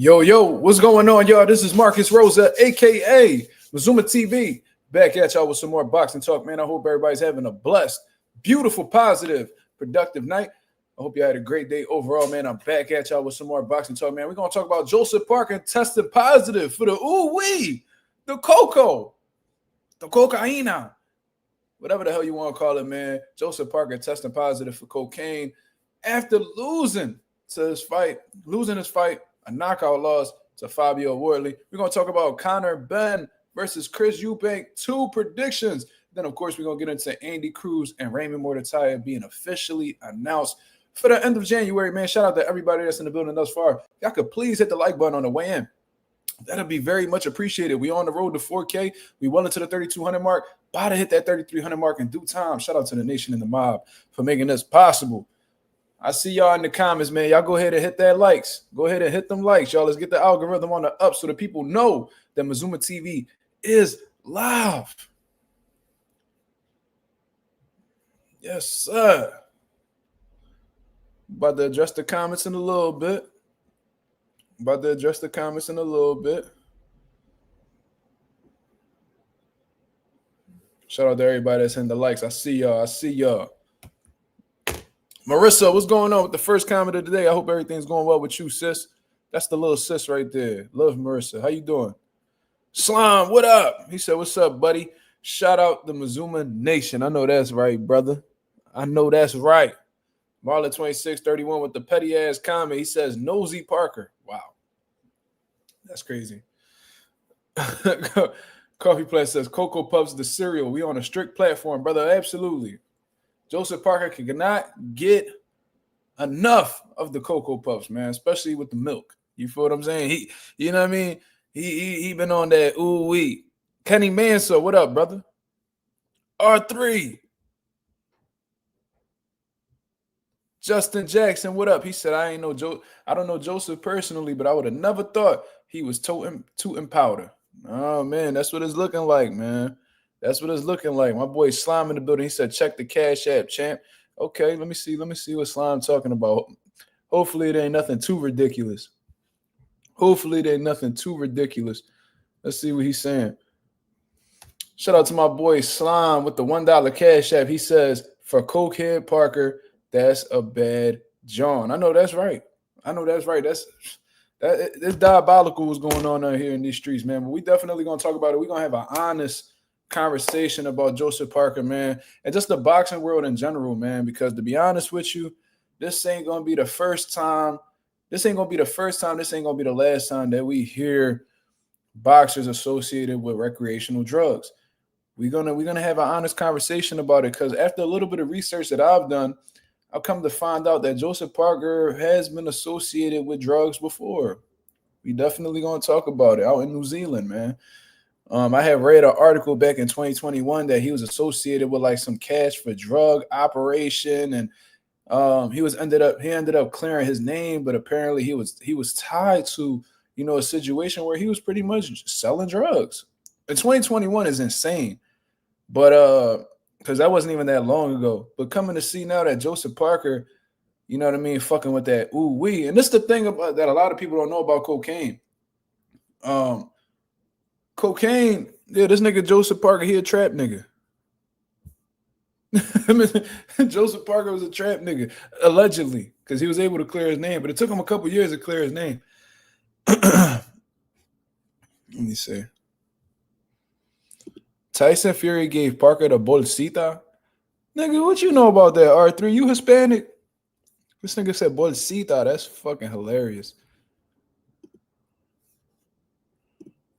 Yo, what's going on, y'all? This is Marcus Rosa, aka Mazuma TV, back at y'all with some more boxing talk, man. I hope everybody's having a blessed, beautiful, positive, productive night. I hope you had a great day overall, man. I'm back at y'all with some more boxing talk, man. We're gonna talk about Joseph Parker tested positive for the Coco, the cocaina, whatever the hell you want to call it, man. Joseph Parker testing positive for cocaine after losing his fight, a knockout loss to Fabio Wardley. We're going to talk about Benn versus Chris Eubank, 2 predictions. Then, of course, we're going to get into Andy Cruz and Raymond Muratalla being officially announced for the end of January, man. Shout out to everybody that's in the building thus far. Y'all could please hit the like button on the way in. That'll be very much appreciated. We on the road to 4K. We well into the 3,200 mark. About to hit that 3,300 mark in due time. Shout out to the nation and the mob for making this possible. I see y'all in the comments, man. Y'all go ahead and hit that likes. Go ahead and hit them likes, y'all. Let's get the algorithm on the up so the people know that Mazuma TV is live. Yes, sir. About to address the comments in a little bit. Shout out to everybody that's in the likes. I see y'all. Marissa, what's going on with the first comment of the day? I hope everything's going well with you, sis. That's the little sis right there. Love Marissa. How you doing? Slime, what up? He said, what's up, buddy? Shout out the Mazuma Nation. I know that's right, brother. I know that's right. Marlon 2631 with the petty ass comment. He says, Nosy Parker. Wow. That's crazy. Coffee Plant says, Coco Puffs the cereal. We on a strict platform, brother. Absolutely. Joseph Parker cannot get enough of the Cocoa Puffs, man, especially with the milk. You feel what I'm saying? You know what I mean? He been on that ooh-wee. Kenny Manso, what up, brother? R3. Justin Jackson, what up? He said, I don't know Joseph personally, but I would have never thought he was tooting powder. Oh, man, that's what it's looking like, man. That's what it's looking like. My boy Slime in the building. He said, check the Cash App, champ. Okay, let me see what Slime talking about. Hopefully it ain't nothing too ridiculous. Let's see what he's saying. Shout out to my boy Slime with the $1 Cash App. He says, for Cokehead Parker, that's a bad John. I know that's right. It's diabolical what's going on out here in these streets, man. But we definitely going to talk about it. We're going to have an honest conversation about Joseph Parker, man, and just the boxing world in general, man, because to be honest with you, this ain't gonna be the first time, this ain't gonna be the last time that we hear boxers associated with recreational drugs. We're gonna have an honest conversation about it, because after a little bit of research that I've done, I've come to find out that Joseph Parker has been associated with drugs before. We definitely gonna talk about it out in New Zealand, man. I had read an article back in 2021 that he was associated with like some cash for drug operation, and he ended up clearing his name, but apparently he was tied to, you know, a situation where he was pretty much selling drugs. And 2021 is insane, but because that wasn't even that long ago. But coming to see now that Joseph Parker, you know what I mean, fucking with that ooh wee, and this is the thing about that a lot of people don't know about cocaine. Cocaine, yeah, this nigga Joseph Parker, he a trap nigga. I mean, Joseph Parker was a trap nigga, allegedly, because he was able to clear his name, but it took him a couple years to clear his name. Let me see. Tyson Fury gave Parker the bolsita. Nigga, what you know about that, R3? You Hispanic? This nigga said bolsita. That's fucking hilarious.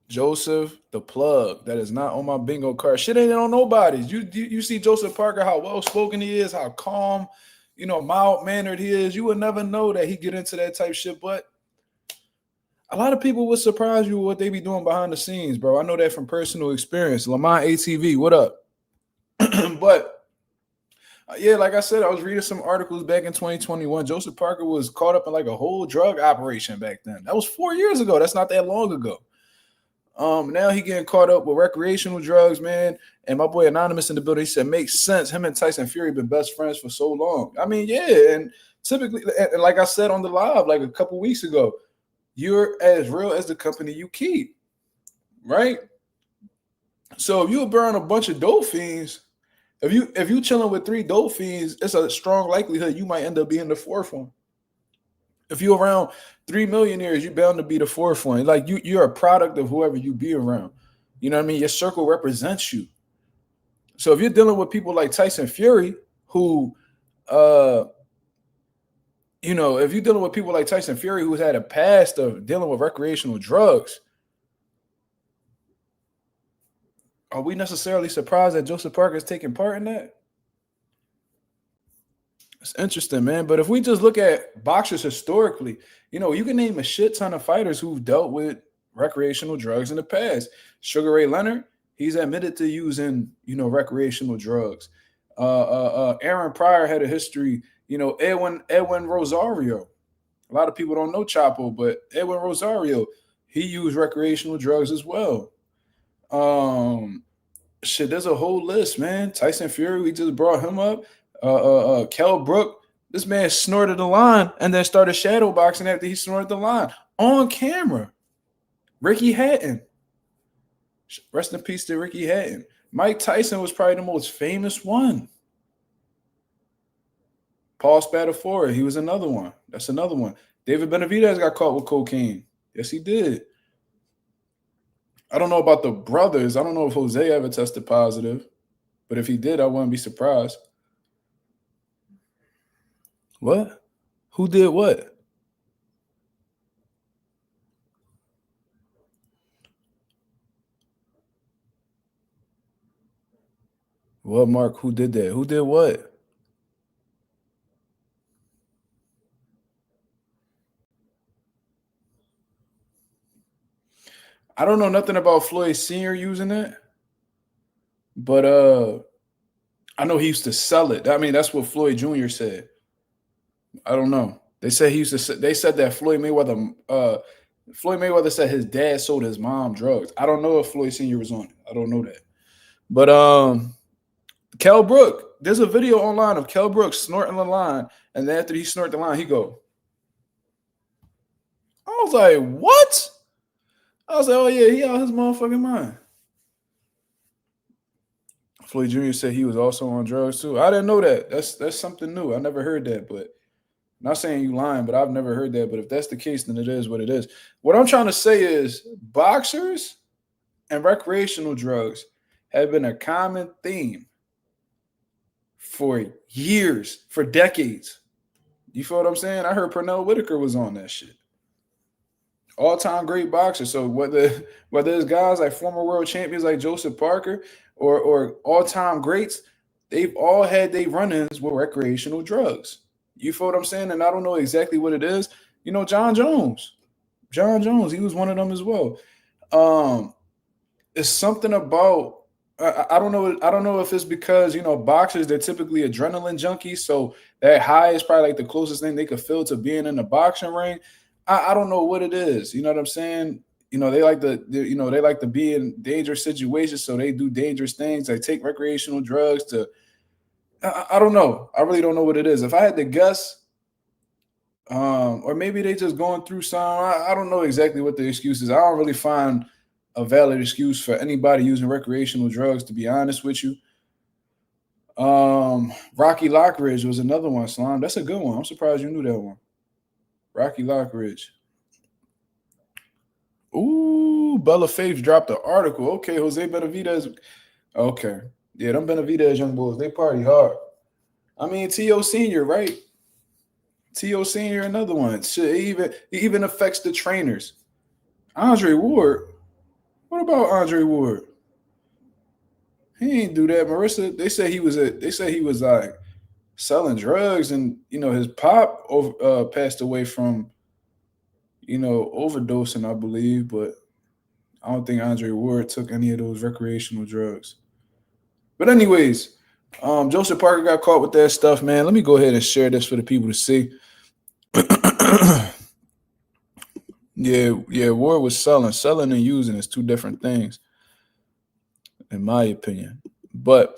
Joseph the plug. That is not on my bingo card. Shit ain't on nobody's. You see Joseph Parker, how well-spoken he is, how calm, you know, mild-mannered he is. You would never know that he get into that type shit, but a lot of people would surprise you with what they be doing behind the scenes, bro. I know that from personal experience. Lamont ATV, what up? But yeah, like I said, I was reading some articles back in 2021. Joseph Parker was caught up in like a whole drug operation back then. That was 4 years ago. That's not that long ago. Now he getting caught up with recreational drugs, man. And my boy Anonymous in the building, he said, makes sense. Him and Tyson Fury been best friends for so long. I mean, yeah, and typically, and like I said on the live like a couple weeks ago, you're as real as the company you keep, right? So if you're around a bunch of dope fiends, if you chilling with 3 dope fiends, it's a strong likelihood you might end up being the 4th one. If you're around 3 millionaires, you're bound to be the 4th one. Like you're a product of whoever you be around. You know what I mean? Your circle represents you. So if you're dealing with people like Tyson Fury, who if you're dealing with people like Tyson Fury, who's had a past of dealing with recreational drugs, are we necessarily surprised that Joseph Parker is taking part in that? It's interesting, man. But if we just look at boxers historically, you can name a shit ton of fighters who've dealt with recreational drugs in the past. Sugar Ray Leonard, he's admitted to using, recreational drugs. Aaron Pryor had a history. Edwin Rosario. A lot of people don't know Chapo, but Edwin Rosario, he used recreational drugs as well. There's a whole list, man. Tyson Fury, we just brought him up. Kell Brook, this man snorted the line and then started shadow boxing after he snorted the line on camera. Ricky Hatton, rest in peace to Ricky Hatton. Mike Tyson was probably the most famous one. Paul Spadafora, he was another one. That's another one. David Benavidez got caught with cocaine. Yes, he did. I don't know about the brothers. I don't know if Jose ever tested positive, but if he did, I wouldn't be surprised. What? Who did what? What, Mark? Who did that? Who did what? I don't know nothing about Floyd Sr. using it, but I know he used to sell it. I mean, that's what Floyd Jr. said. I don't know. They said he used to. They said that Floyd Mayweather said his dad sold his mom drugs. I don't know if Floyd Sr. was on it. I don't know that. But Kell Brook, there's a video online of Kell Brook snorting the line, and then after he snorted the line, he go. I was like, what? I was like, oh yeah, he out his motherfucking mind. Floyd Jr. said he was also on drugs too. I didn't know that. That's something new. I never heard that, but not saying you lying, but I've never heard that. But if that's the case, then it is what it is. What I'm trying to say is boxers and recreational drugs have been a common theme for years, for decades. You feel what I'm saying? I heard Pernell Whitaker was on that shit. All-time great boxer. So whether it's guys like former world champions like Joseph Parker or all-time greats, they've all had their run-ins with recreational drugs. You feel what I'm saying? And I don't know exactly what it is. John Jones, he was one of them as well. It's something about I don't know if it's because boxers, they're typically adrenaline junkies, so that high is probably like the closest thing they could feel to being in the boxing ring. I don't know what it is. You know what I'm saying? They like to be in dangerous situations, so they do dangerous things. They take recreational drugs to. I don't know. I really don't know what it is. If I had to guess, or maybe they just going through some. I don't know exactly what the excuse is. I don't really find a valid excuse for anybody using recreational drugs, to be honest with you. Rocky Lockridge was another one, Slime. That's a good one. I'm surprised you knew that one. Rocky Lockridge. Ooh, Bella Faith dropped the article. Okay, Jose Benavidez. Okay. Yeah, them Benavidez young boys, they party hard. I mean, T.O. Sr., right? T.O. Sr., another one. Shit, it even affects the trainers. Andre Ward. What about Andre Ward? He ain't do that. Marissa, they say he was like selling drugs, and his pop passed away from overdosing, I believe, but I don't think Andre Ward took any of those recreational drugs. But anyways, Joseph Parker got caught with that stuff, man. Let me go ahead and share this for the people to see. Yeah, Ward was selling and using is two different things, in my opinion. But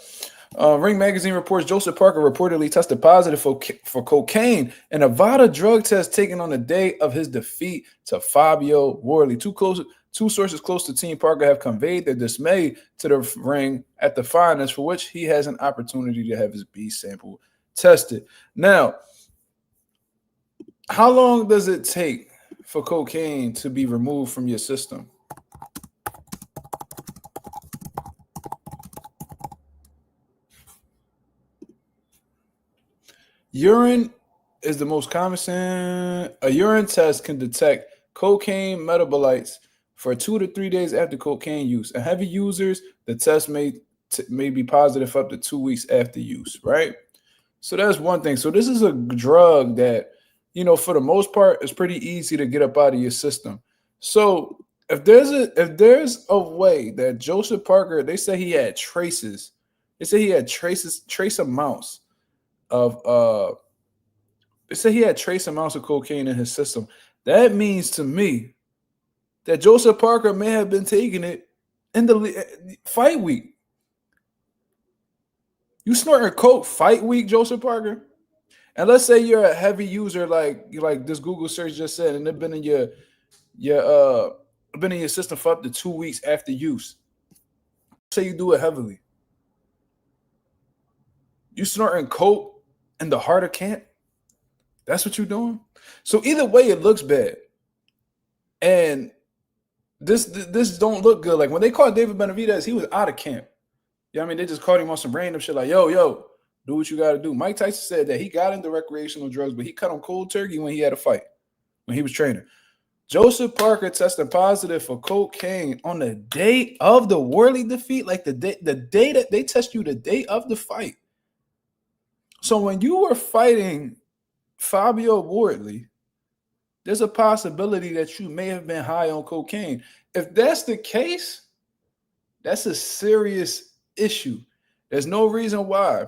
Ring Magazine reports Joseph Parker reportedly tested positive for cocaine and Nevada drug test taken on the day of his defeat to Fabio Worley. Two sources close to Team Parker have conveyed their dismay to the ring at the findings, for which he has an opportunity to have his B sample tested. Now, how long does it take for cocaine to be removed from your system? Urine is the most common sin. A urine test can detect cocaine metabolites for 2 to 3 days after cocaine use. In heavy users, the test may be positive up to 2 weeks after use, right? So that's one thing. So this is a drug that, for the most part, is pretty easy to get up out of your system. So if there's a way that Joseph Parker, they say he had traces. They say he had trace amounts of they say he had trace amounts of cocaine in his system. That means to me that Joseph Parker may have been taking it in the fight week. You snorting coke fight week, Joseph Parker? And let's say you're a heavy user, like this Google search just said, and they've been in your system for up to 2 weeks after use. Say you do it heavily. You snorting coke in the heart of camp? That's what you're doing? So either way, it looks bad. And this don't look good. Like when they caught David Benavidez, he was out of camp. I mean, they just caught him on some random shit like, yo, do what you got to do. Mike Tyson said that he got into recreational drugs, but he cut on cold turkey when he had a fight, when he was training. Joseph Parker tested positive for cocaine on the day of the Worley defeat, like the day that they test you the day of the fight. So when you were fighting Fabio Worley, there's a possibility that you may have been high on cocaine. If that's the case, that's a serious issue. There's no reason why.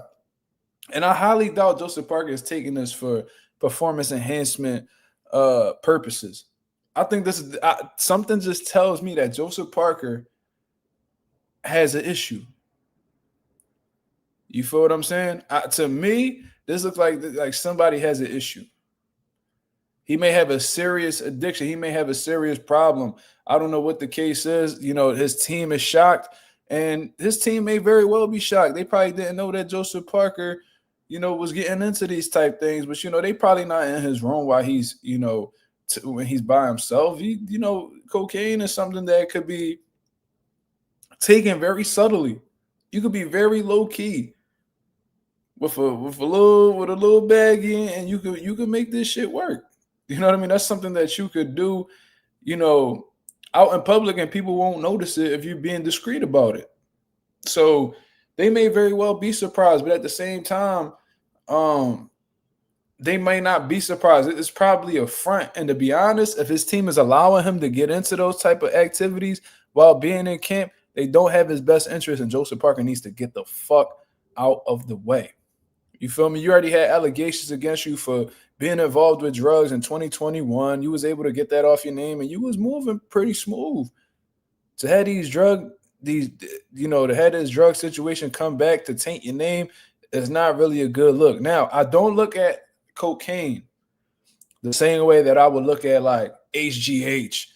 And I highly doubt Joseph Parker is taking this for performance enhancement purposes. I think this is something just tells me that Joseph Parker has an issue. You feel what I'm saying? To me, this looks like somebody has an issue. He may have a serious addiction. He may have a serious problem. I don't know what the case is. His team is shocked, and his team may very well be shocked. They probably didn't know that Joseph Parker, was getting into these type things. But, they probably not in his room while he's, when he's by himself. Cocaine is something that could be taken very subtly. You could be very low key with a little baggie, and you could make this shit work. You know what I mean? That's something that you could do, out in public, and people won't notice it if you're being discreet about it. So they may very well be surprised, but at the same time, they may not be surprised. It's probably a front. And to be honest, if his team is allowing him to get into those type of activities while being in camp, they don't have his best interest, and Joseph Parker needs to get the fuck out of the way. You feel me? You already had allegations against you for being involved with drugs in 2021. You was able to get that off your name, and you was moving pretty smooth. To have this drug situation come back to taint your name is not really a good look. Now, I don't look at cocaine the same way that I would look at like HGH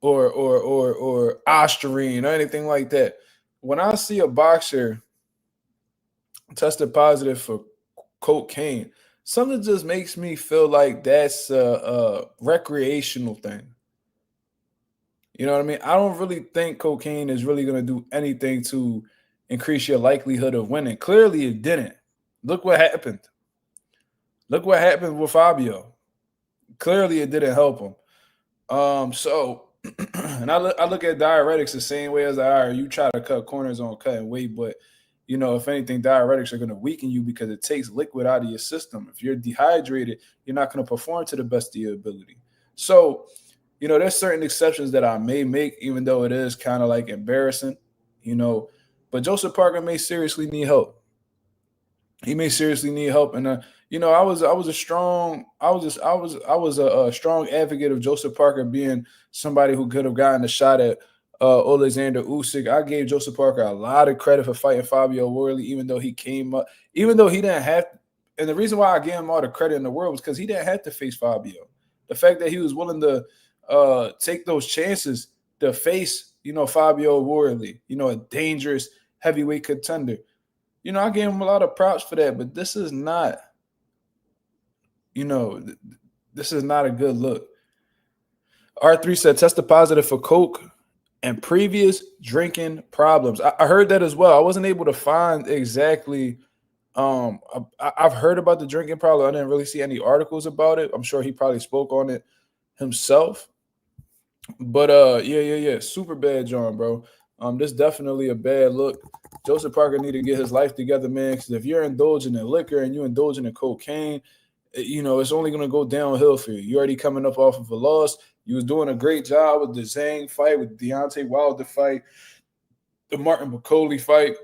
or Ostarine or anything like that. When I see a boxer tested positive for cocaine, something just makes me feel like that's a recreational thing. You know what I mean? I don't really think cocaine is really going to do anything to increase your likelihood of winning. Clearly, it didn't. Look what happened. Look what happened with Fabio. Clearly, it didn't help him. And I look at diuretics the same way as you try to cut corners on cutting weight, but if anything, diuretics are going to weaken you because it takes liquid out of your system. If you're dehydrated, you're not going to perform to the best of your ability. So, there's certain exceptions that I may make, even though it is kind of like embarrassing, but Joseph Parker may seriously need help. He may seriously need help. And, I was a strong advocate of Joseph Parker being somebody who could have gotten a shot at Alexander Usyk. I gave Joseph Parker a lot of credit for fighting Fabio Worley, even though he came up, even though he didn't have. And the reason why I gave him all the credit in the world was because he didn't have to face Fabio. The fact that he was willing to take those chances to face, Fabio Worley, a dangerous heavyweight contender. I gave him a lot of props for that, but this is not, this is not a good look. R3 said tested positive for coke and previous drinking problems. I heard that as well. I wasn't able to find exactly. I've heard about the drinking problem. I didn't really see any articles about it. I'm sure he probably spoke on it himself. But yeah, super bad, John, bro. This definitely a bad look. Joseph Parker need to get his life together, man. Because if you're indulging in liquor and you're indulging in cocaine, it's only going to go downhill for you. You already coming up off of a loss. You was doing a great job with the Zhang fight, with Deontay Wilder fight, the Martin McCauley fight.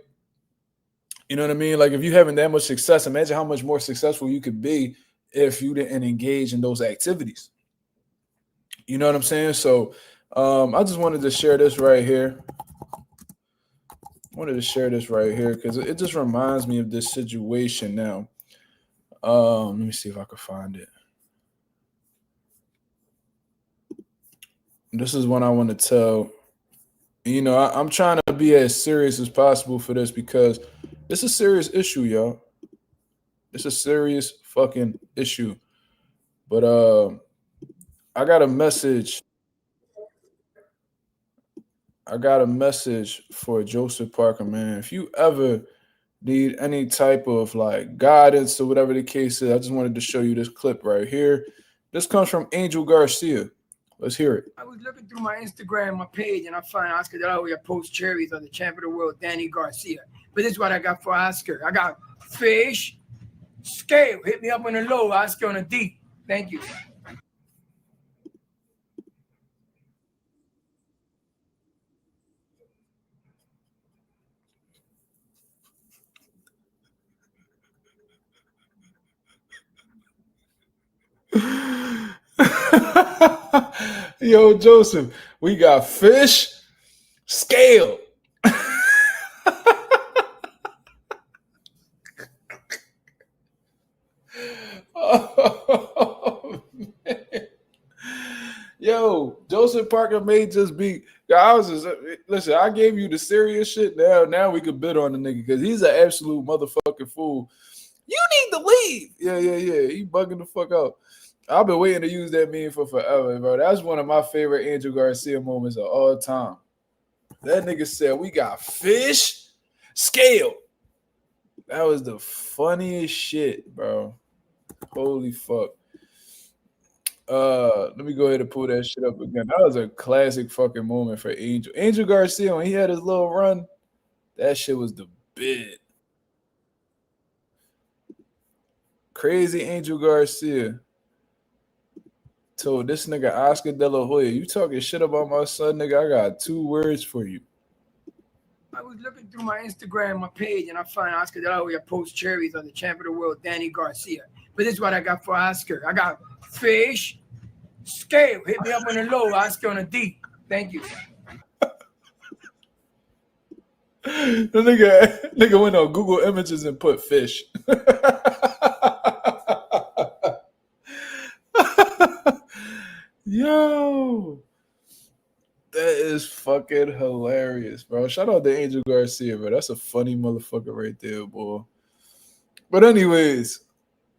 You know what I mean? Like, if you're having that much success, imagine how much more successful you could be if you didn't engage in those activities. You know what I'm saying? So I just wanted to share this right here. Because it just reminds me of this situation now. Let me see if I can find it. This is what I want to tell. I'm trying to be as serious as possible for this because it's a serious issue, y'all. It's a serious fucking issue. But I got a message. For Joseph Parker, man. If you ever need any type of like guidance or whatever the case is, I just wanted to show you this clip right here. This comes from Angel Garcia. Let's hear it. I was looking through my Instagram, my page, and I find Oscar De La Hoya post cherries on the champion of the world, Danny Garcia. But this is what I got for Oscar. I got fish, scale. Hit me up on the low, Oscar on the deep. Thank you. Yo, Joseph, we got fish, scale. Oh, man. Yo, Joseph Parker may just be. Listen. I gave you the serious shit. Now we could bid on the nigga because he's an absolute motherfucking fool. You need to leave. Yeah. He bugging the fuck out. I've been waiting to use that meme for forever, bro. That's one of my favorite Angel Garcia moments of all time. That nigga said, we got fish, scale. That was the funniest shit, bro. Holy fuck. Let me go ahead and pull that shit up again. That was a classic fucking moment for Angel. Angel Garcia, when he had his little run, that shit was the bit. Crazy Angel Garcia told this nigga Oscar De La Hoya, you talking shit about my son, nigga? I got 2 words for you. I was looking through my Instagram, my page, and I find Oscar De La Hoya post cherries on the champion of the world, Danny Garcia. But this is what I got for Oscar. I got fish, scale. Hit me up on the low, Oscar on the deep. Thank you. The nigga went on Google Images and put fish. Yo, that is fucking hilarious, bro. Shout out to Angel Garcia, bro. That's a funny motherfucker right there, boy. But anyways,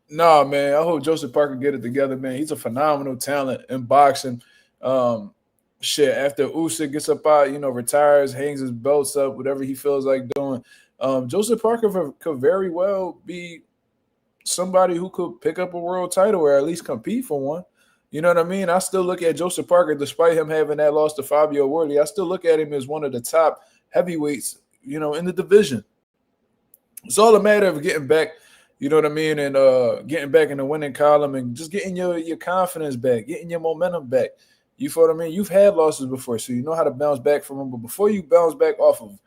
nah, man. I hope Joseph Parker get it together, man. He's a phenomenal talent in boxing. Shit, after Usyk gets up out, retires, hangs his belts up, whatever he feels like doing. Joseph Parker could very well be somebody who could pick up a world title or at least compete for one. You know what I mean? I still look at Joseph Parker, despite him having that loss to Fabio Worley, I still look at him as one of the top heavyweights, in the division. It's all a matter of getting back, you know what I mean, and getting back in the winning column and just getting your confidence back, getting your momentum back. You feel what I mean? You've had losses before, so you know how to bounce back from them. But before you bounce back off of,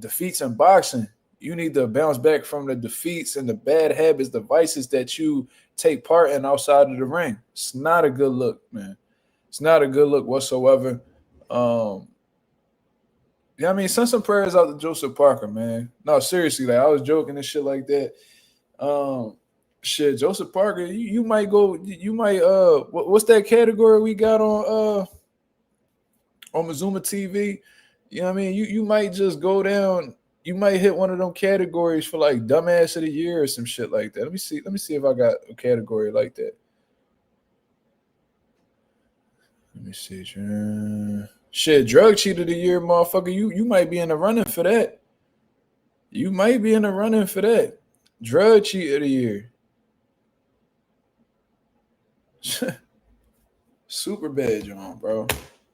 defeats in boxing, you need to bounce back from the defeats and the bad habits, the vices that you take part in outside of the ring. It's not a good look, man. It's not a good look whatsoever. Yeah, I mean, send some prayers out to Joseph Parker, man. No, seriously, like I was joking and shit like that. Um, shit, Joseph Parker, you might go, you might what's that category we got on Mazuma TV? You know what I mean? You might just go down. You might hit one of them categories for like dumbass of the year or some shit like that. Let me see. Let me see if I got a category like that. Let me see. Shit, drug cheat of the year, motherfucker. You might be in the running for that. You might be in the running for that. Drug cheat of the year. Super bad, John, bro.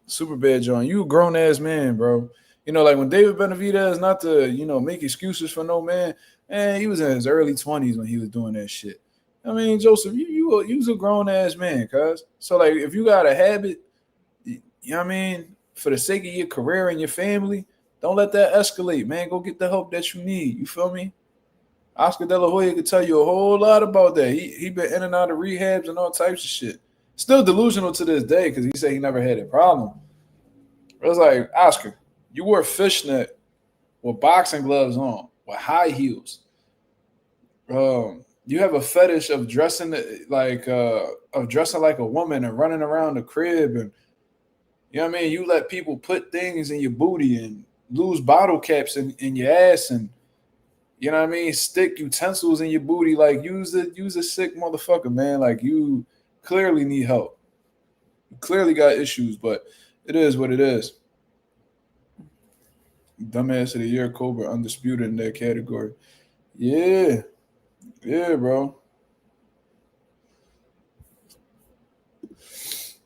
Super bad, John. You a grown ass man, bro. You know, like when David Benavidez, not to make excuses for no man, man, he was in his early 20s when he was doing that shit. I mean, Joseph, you was a grown ass man, cuz. So like, if you got a habit, you know what I mean, for the sake of your career and your family, don't let that escalate, man. Go get the help that you need. You feel me? Oscar De La Hoya could tell you a whole lot about that. He been in and out of rehabs and all types of shit. Still delusional to this day because he said he never had a problem. It was like, Oscar, you wore fishnet with boxing gloves on, with high heels. You have a fetish of dressing like a woman and running around the crib, and you know what I mean. You let people put things in your booty and lose bottle caps in your ass, and you know what I mean. Stick utensils in your booty, like use a sick motherfucker, man. Like you clearly need help. You clearly got issues, but it is what it is. Dumbass of the year, Cobra, undisputed in that category. Yeah, yeah, bro.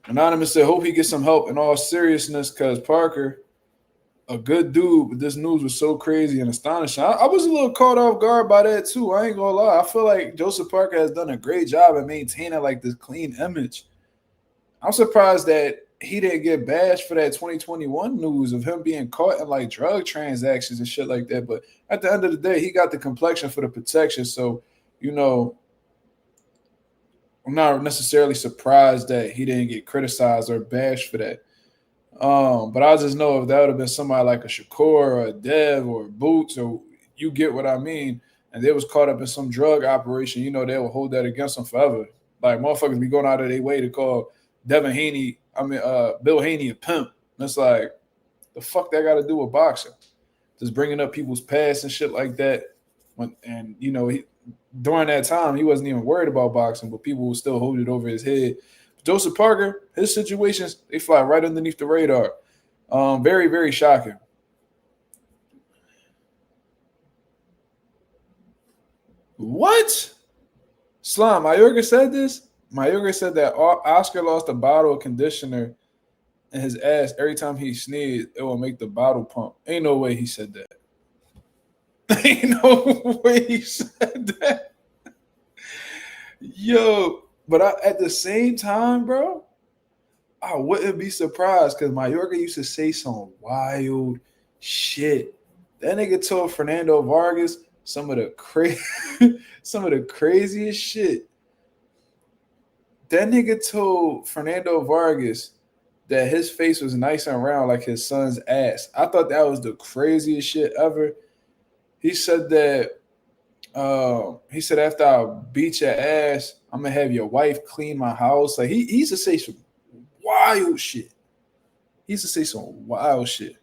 Anonymous said, hope he gets some help in all seriousness because Parker, a good dude, but this news was so crazy and astonishing. I was a little caught off guard by that too. I ain't gonna lie. I feel like Joseph Parker has done a great job at maintaining like this clean image. I'm surprised that he didn't get bashed for that 2021 news of him being caught in like drug transactions and shit like that. But at the end of the day, he got the complexion for the protection. So, I'm not necessarily surprised that he didn't get criticized or bashed for that. But I just know if that would have been somebody like a Shakur or a Dev or Boots, or you get what I mean, and they was caught up in some drug operation, they will hold that against them forever. Like motherfuckers be going out of their way to call Bill Haney a pimp. And it's like, the fuck that got to do with boxing? Just bringing up people's past and shit like that. During that time, he wasn't even worried about boxing, but people would still hold it over his head. Joseph Parker, his situations, they fly right underneath the radar. Very, very shocking. What? Slime, Mayorga said this? Mayorga said that Oscar lost a bottle of conditioner in his ass every time he sneezed. It will make the bottle pump. Ain't no way he said that. Ain't no way he said that. Yo, but at the same time, bro, I wouldn't be surprised because Mayorga used to say some wild shit. That nigga told Fernando Vargas some of the craziest shit. That nigga told Fernando Vargas that his face was nice and round like his son's ass. I thought that was the craziest shit ever. He said that after I beat your ass, I'm gonna have your wife clean my house. Like he used to say some wild shit. He used to say some wild shit.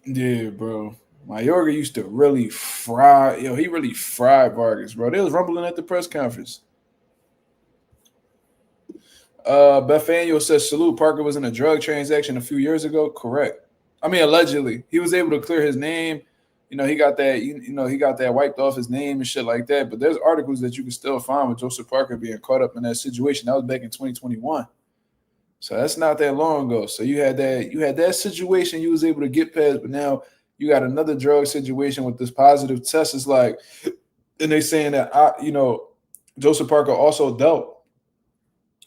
Yeah, bro. Mayorga used to really fry. He really fried Vargas, bro. They was rumbling at the press conference. Bethaniel says, salute. Parker was in a drug transaction a few years ago. Correct. I mean, allegedly. He was able to clear his name. He got that, he got that wiped off his name and shit like that. But there's articles that you can still find with Joseph Parker being caught up in that situation. That was back in 2021. So that's not that long ago. So you had that situation you was able to get past, but now you got another drug situation with this positive test. It's like, and they saying that Joseph Parker also dealt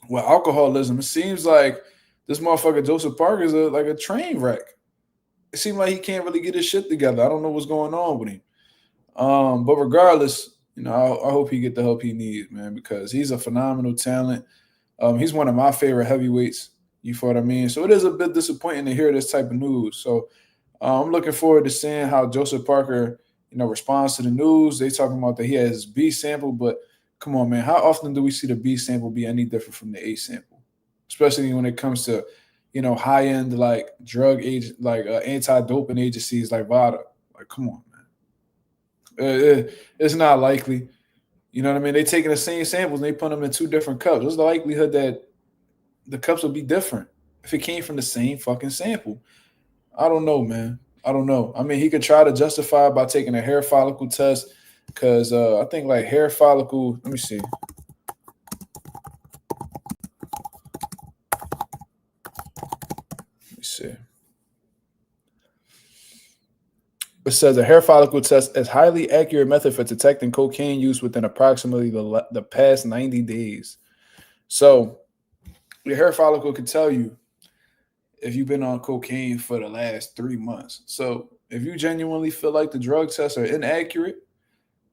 with alcoholism. It seems like this motherfucker Joseph Parker is like a train wreck. It seems like he can't really get his shit together. I don't know what's going on with him. But regardless, I hope he get the help he needs, man, because he's a phenomenal talent. He's one of my favorite heavyweights. You feel what I mean? So it is a bit disappointing to hear this type of news. So I'm looking forward to seeing how Joseph Parker, responds to the news. They talking about that he has B sample, but come on, man, how often do we see the B sample be any different from the A sample? Especially when it comes to, high end like drug agent, like anti-doping agencies like VADA. Like, come on, man. It's not likely. You know what I mean? They taking the same samples and they put them in two different cups. What's the likelihood that the cups will be different if it came from the same fucking sample? I don't know, man. I don't know. I mean, he could try to justify it by taking a hair follicle test because I think like hair follicle. Let me see. Let me see. It says a hair follicle test is highly accurate method for detecting cocaine use within approximately the past 90 days. So your hair follicle can tell you if you've been on cocaine for the last 3 months. So if you genuinely feel like the drug tests are inaccurate,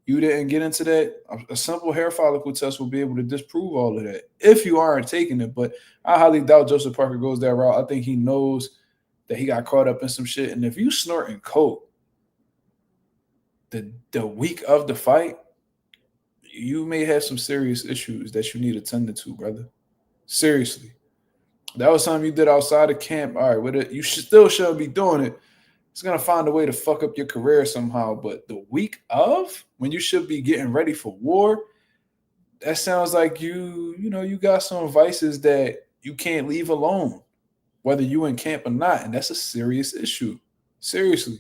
you didn't get into that, a simple hair follicle test will be able to disprove all of that if you aren't taking it. But I highly doubt Joseph Parker goes that route. I think he knows that he got caught up in some shit. And if you snorting coke the week of the fight, you may have some serious issues that you need attended to, brother. Seriously. That was something you did outside of camp. All right, with it, you still shouldn't be doing it. It's gonna find a way to fuck up your career somehow. But the week of, when you should be getting ready for war, that sounds like you got some vices that you can't leave alone, whether you in camp or not, and that's a serious issue. Seriously,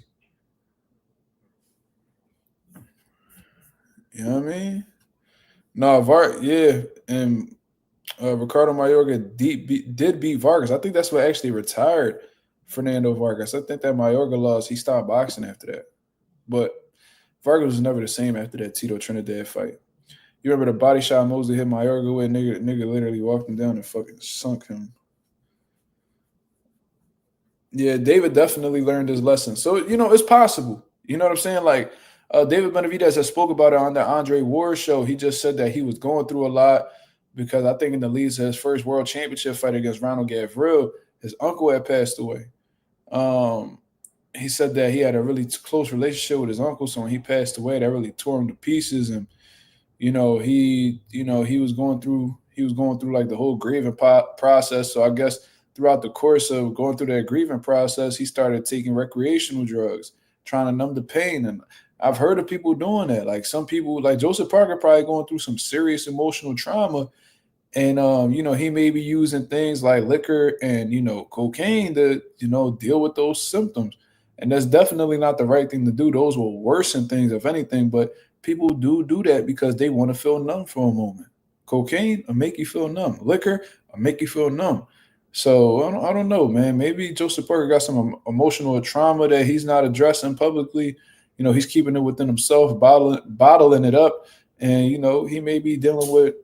you know what I mean? No, yeah, and Ricardo Mayorga did beat Vargas. I think that's what actually retired Fernando Vargas. I think that Mayorga lost. He stopped boxing after that. But Vargas was never the same after that Tito Trinidad fight. You remember the body shot Mosley hit Mayorga with? Nigga literally walked him down and fucking sunk him. Yeah, David definitely learned his lesson. So, it's possible. You know what I'm saying? Like, David Benavidez has spoke about it on the Andre Ward show. He just said that he was going through a lot because I think in the leads of his first world championship fight against Ronald Gavril, his uncle had passed away. He said that he had a really close relationship with his uncle, so when he passed away, that really tore him to pieces. And he was going through like the whole grieving process. So I guess throughout the course of going through that grieving process, he started taking recreational drugs, trying to numb the pain. And I've heard of people doing that. Like some people, like Joseph Parker, probably going through some serious emotional trauma. And, he may be using things like liquor and, cocaine to, deal with those symptoms. And that's definitely not the right thing to do. Those will worsen things, if anything. But people do that because they want to feel numb for a moment. Cocaine will make you feel numb. Liquor will make you feel numb. So I don't know, man. Maybe Joseph Parker got some emotional trauma that he's not addressing publicly. He's keeping it within himself, bottling it up. And, he may be dealing with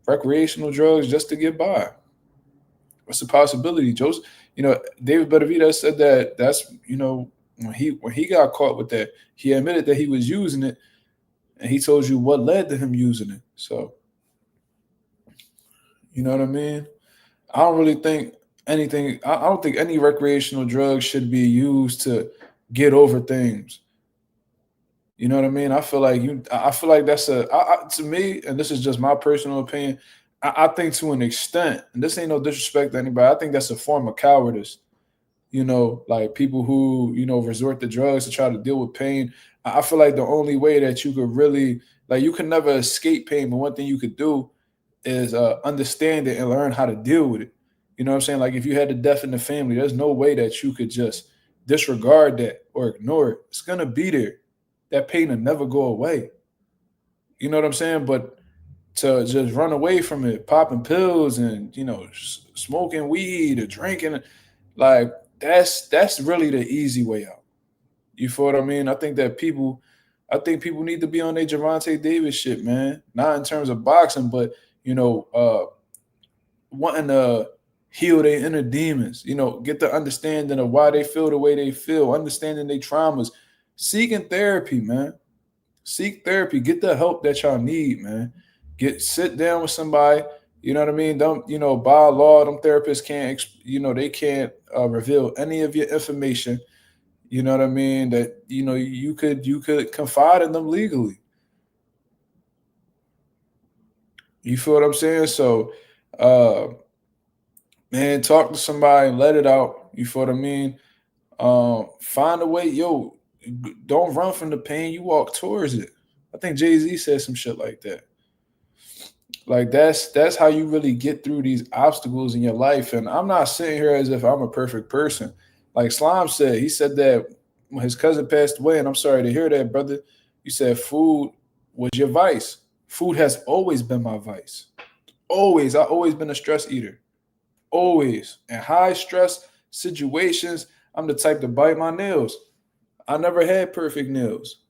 recreational drugs just to get by. What's the possibility, Joseph? David Benavidez said that's when he got caught with that, he admitted that he was using it, and he told you what led to him using it. So, you know what I mean? I don't really think anything. I don't think any recreational drug should be used to get over things. You know what I mean? I feel like that's to me, and this is just my personal opinion. I think to an extent, and this ain't no disrespect to anybody, I think that's a form of cowardice. Like people who, resort to drugs to try to deal with pain. I feel like the only way that you could really, like, you can never escape pain, but one thing you could do is understand it and learn how to deal with it. You know what I'm saying? Like if you had a death in the family, there's no way that you could just disregard that or ignore it. It's going to be there. That pain will never go away. You know what I'm saying? But to just run away from it, popping pills and, smoking weed or drinking, like that's really the easy way out. You feel what I mean? I think people need to be on their Gervonta Davis shit, man. Not in terms of boxing, but, wanting to heal their inner demons, get the understanding of why they feel the way they feel, understanding their traumas, seeking therapy, man. Seek therapy. Get the help that y'all need, man. Sit down with somebody. You know what I mean? Don't, by law, them therapists can't, they can't reveal any of your information. You know what I mean? That, you could confide in them legally. You feel what I'm saying? So, man, talk to somebody and let it out. You feel what I mean? Find a way, don't run from the pain, you walk towards it. I think Jay-Z said some shit like that. Like that's how you really get through these obstacles in your life. And I'm not sitting here as if I'm a perfect person. Like Slime said, he said that when his cousin passed away, and I'm sorry to hear that, brother. You said food was your vice. Food has always been my vice. Always. I've always been a stress eater. Always. In high stress situations, I'm the type to bite my nails. I never had perfect nails.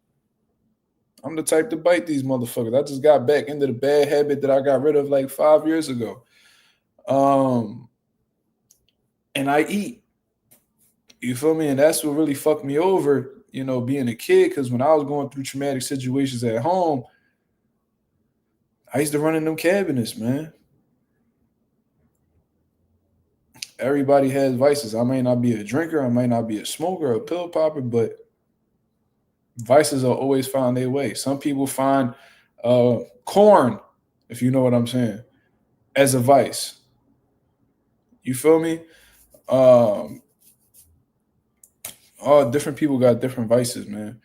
I'm the type to bite these motherfuckers. I just got back into the bad habit that I got rid of like 5 years ago. And I eat. You feel me? And that's what really fucked me over, being a kid. Because when I was going through traumatic situations at home, I used to run in them cabinets, man. Everybody has vices. I may not be a drinker. I might not be a smoker or a pill popper, but vices will always find their way. Some people find corn, if you know what I'm saying, as a vice. You feel me? All different people got different vices, man.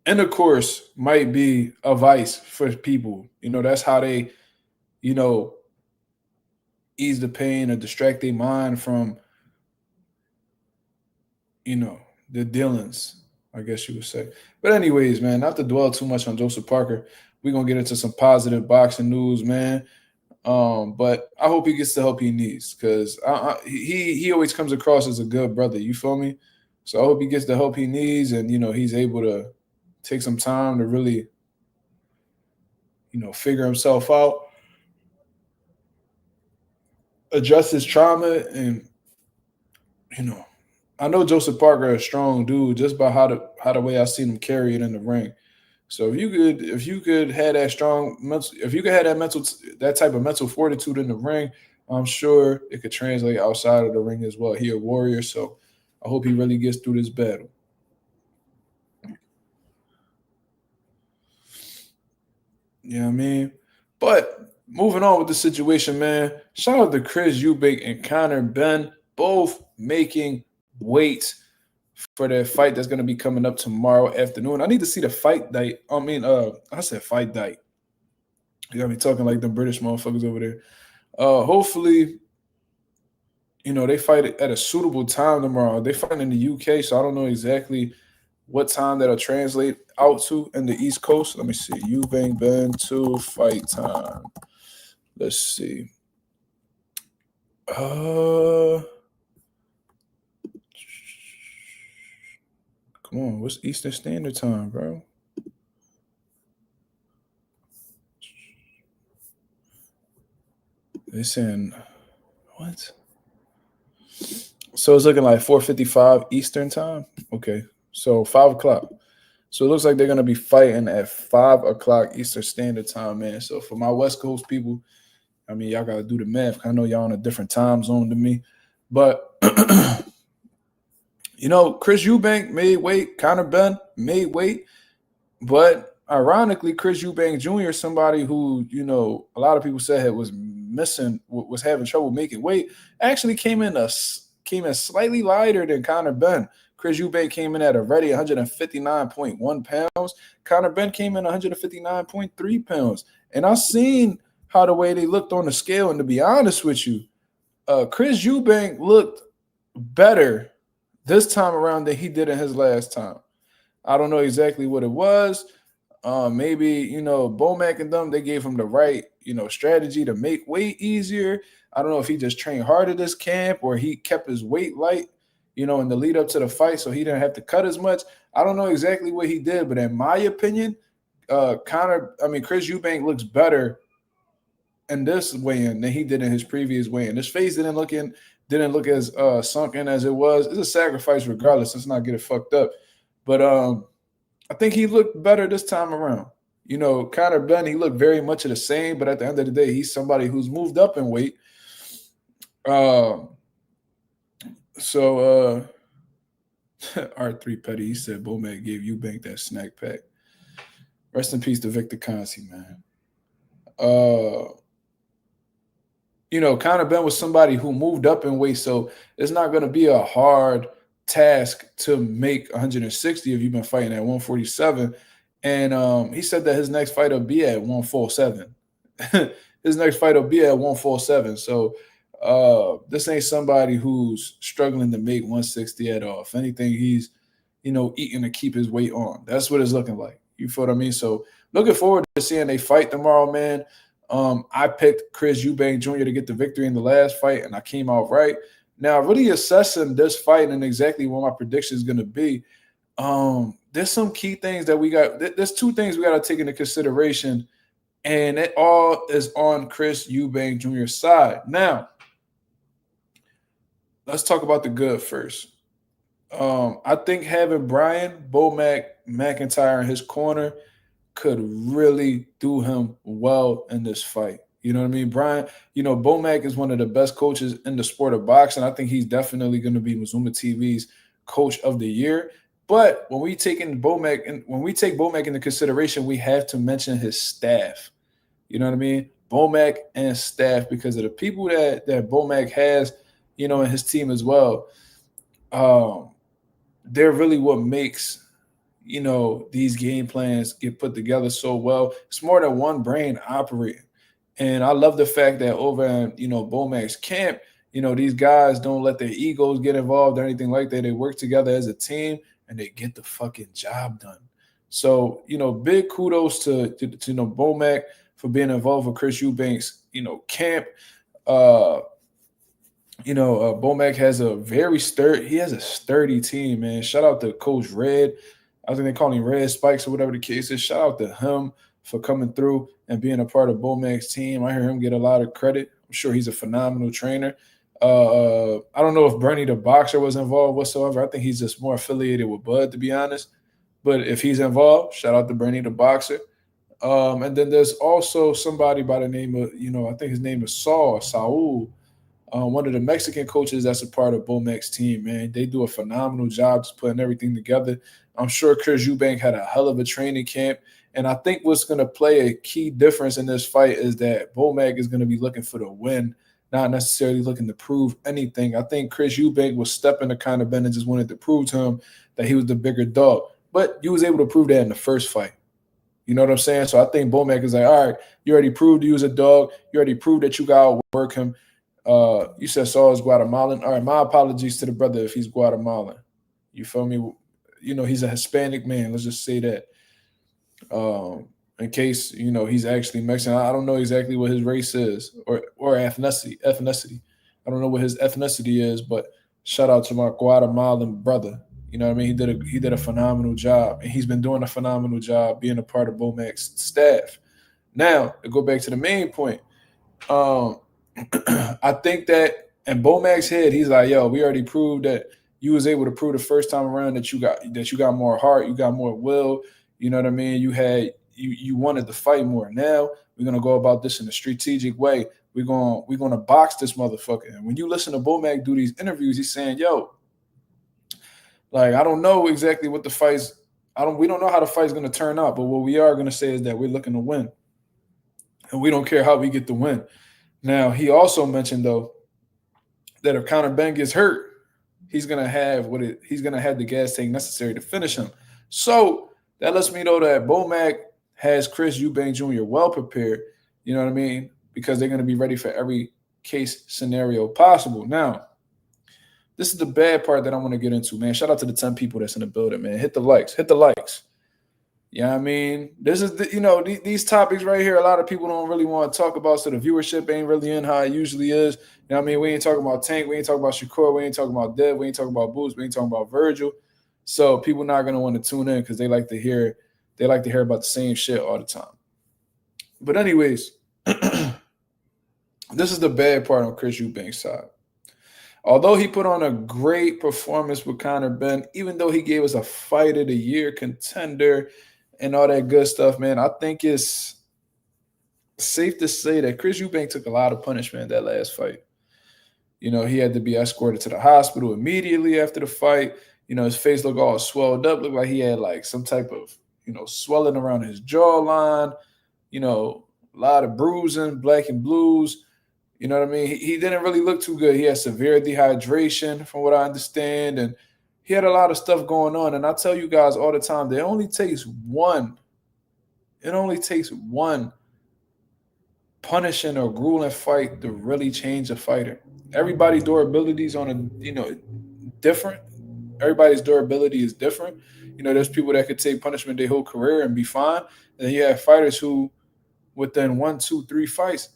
Intercourse might be a vice for people. That's how they, ease the pain or distract their mind from, the dealings, I guess you would say. But anyways, man, not to dwell too much on Joseph Parker, we're going to get into some positive boxing news, man. But I hope he gets the help he needs because he always comes across as a good brother. You feel me? So I hope he gets the help he needs and, he's able to take some time to really, figure himself out, address his trauma. And, I know Joseph Parker is a strong dude just by how the way I seen him carry it in the ring. So if you could have that strong mental, if you could have that type of mental fortitude in the ring, I'm sure it could translate outside of the ring as well. He a warrior, so I hope he really gets through this battle. You know what I mean? But moving on with the situation, man. Shout out to Chris Eubank and Benn, both making weight for their fight that's going to be coming up tomorrow afternoon. I need to see the fight date. I said fight date. You got me talking like the British motherfuckers over there. Hopefully, they fight at a suitable time tomorrow. They fight in the UK, so I don't know exactly what time that'll translate out to in the East Coast. Let me see. Eubank Benn 2 fight time. Let's see. Come on, what's Eastern Standard Time, bro? They're saying what? So it's looking like 4:55 Eastern Time. Okay, so 5 o'clock. So it looks like they're gonna be fighting at 5 o'clock Eastern Standard Time, man. So for my West Coast people, I mean, y'all gotta do the math. I know y'all on a different time zone than me, but Chris Eubank made weight. Benn made weight, but ironically, Chris Eubank Jr., somebody who a lot of people said was having trouble making weight, actually came in slightly lighter than Benn. Chris Eubank came in at already 159.1 pounds. Benn came in 159.3 pounds, and I've seen how the way they looked on the scale. And to be honest with you, Chris Eubank looked better this time around than he did in his last time. I don't know exactly what it was. Maybe, Bomac and them, they gave him the right, strategy to make weight easier. I don't know if he just trained hard at this camp or he kept his weight light, in the lead up to the fight so he didn't have to cut as much. I don't know exactly what he did, but in my opinion, Chris Eubank looks better in this weigh-in than he did in his previous weigh-in. His face didn't look as sunken as it was. It's a sacrifice regardless. Let's not get it fucked up. But I think he looked better this time around. You know, Conor Benn, he looked very much of the same, but at the end of the day, he's somebody who's moved up in weight. R3 Petty, he said Bomac gave Eubank that snack pack. Rest in peace to Victor Consi, man. You know, Conor Benn was somebody who moved up in weight, so it's not going to be a hard task to make 160 if you've been fighting at 147. And he said that his next fight will be at 147. His next fight will be at 147. So this ain't somebody who's struggling to make 160 at all. If anything, he's, you know, eating to keep his weight on. That's what it's looking like. You feel what I mean? So looking forward to seeing they fight tomorrow, man. I picked Chris Eubank Jr. to get the victory in the last fight, and I came out right. Now, really assessing this fight and exactly what my prediction is going to be, there's some key things that we got. There's two things we got to take into consideration, and it all is on Chris Eubank Jr.'s side. Now, let's talk about the good first. I think having Brian Bomac McIntyre in his corner could really do him well in this fight. You know what I mean? Brian, you know, Bomac is one of the best coaches in the sport of boxing. I think he's definitely going to be Mazuma TV's coach of the year. But when we take Bomac into consideration, we have to mention his staff. You know what I mean? Bomac and staff, because of the people that Bomac has, you know, in his team as well. They're really what makes, you know, these game plans get put together so well. It's more than one brain operating. And I love the fact that over in, you know, Bomac's camp, you know, these guys don't let their egos get involved or anything like that. They work together as a team and they get the fucking job done. So, you know, big kudos to you know, Bomac for being involved with Chris Eubank's, you know, camp. Bomac has a very sturdy team, man. Shout out to Coach Red. I think they call him Red Spikes or whatever the case is. Shout out to him for coming through and being a part of Bomac's team. I hear him get a lot of credit. I'm sure he's a phenomenal trainer. I don't know if Bernie the boxer was involved whatsoever. I think he's just more affiliated with Bud, to be honest. But if he's involved, shout out to Bernie the boxer. And then there's also somebody by the name of, you know, I think his name is Saul, one of the Mexican coaches that's a part of Bomac's team, man. They do a phenomenal job just putting everything together. I'm sure Chris Eubank had a hell of a training camp. And I think what's going to play a key difference in this fight is that Bomac is going to be looking for the win, not necessarily looking to prove anything. I think Chris Eubank was stepping to Conor Benn and just wanted to prove to him that he was the bigger dog. But you was able to prove that in the first fight. You know what I'm saying? So I think Bomac is like, all right, you already proved you was a dog. You already proved that you got to outwork him. You said Saul is Guatemalan. All right, my apologies to the brother if he's Guatemalan. You feel me? You know, he's a Hispanic man. Let's just say that. In case, you know, he's actually Mexican. I don't know exactly what his race is or ethnicity. I don't know what his ethnicity is, but shout out to my Guatemalan brother. You know what I mean? He did a phenomenal job, and he's been doing a phenomenal job being a part of Bomac's staff. Now, to go back to the main point, I think that in Bomac's head, he's like, yo, we already proved that you was able to prove the first time around that you got more heart, you got more will. You know what I mean? You wanted to fight more. Now we're gonna go about this in a strategic way. We're gonna box this motherfucker. And when you listen to Bomac do these interviews, he's saying, yo, like, I don't know exactly what the fight's. We don't know how the fight's gonna turn out, but what we are gonna say is that we're looking to win. And we don't care how we get the win. Now, he also mentioned, though, that if Conor Benn gets hurt, he's gonna have the gas tank necessary to finish him. So that lets me know that Bomac has Chris Eubank Jr. well prepared, you know what I mean? Because they're going to be ready for every case scenario possible. Now, this is the bad part that I want to get into, man. Shout out to the 10 people that's in the building, man. Hit the likes. You know what I mean? This is, these topics right here, a lot of people don't really want to talk about, so the viewership ain't really in how it usually is. You know what I mean? We ain't talking about Tank. We ain't talking about Shakur. We ain't talking about Dev. We ain't talking about Boots. We ain't talking about Virgil. So people not going to want to tune in because they like to hear about the same shit all the time. But anyways, this is the bad part on Chris Eubank's side. Although he put on a great performance with Conor Benn, even though he gave us a fight of the year contender and all that good stuff, man, I think it's safe to say that Chris Eubank took a lot of punishment in that last fight. You know, he had to be escorted to the hospital immediately after the fight. You know, his face looked all swelled up, looked like he had like some type of, you know, swelling around his jawline, you know, a lot of bruising, black and blues. You know what I mean? He didn't really look too good. He had severe dehydration, from what I understand, and he had a lot of stuff going on. And I tell you guys all the time, it only takes one punishing or grueling fight to really change a fighter. Everybody's durability is on a, you know, different. Everybody's durability is different. You know, there's people that could take punishment their whole career and be fine. And then you have fighters who, within 1, 2, 3 fights,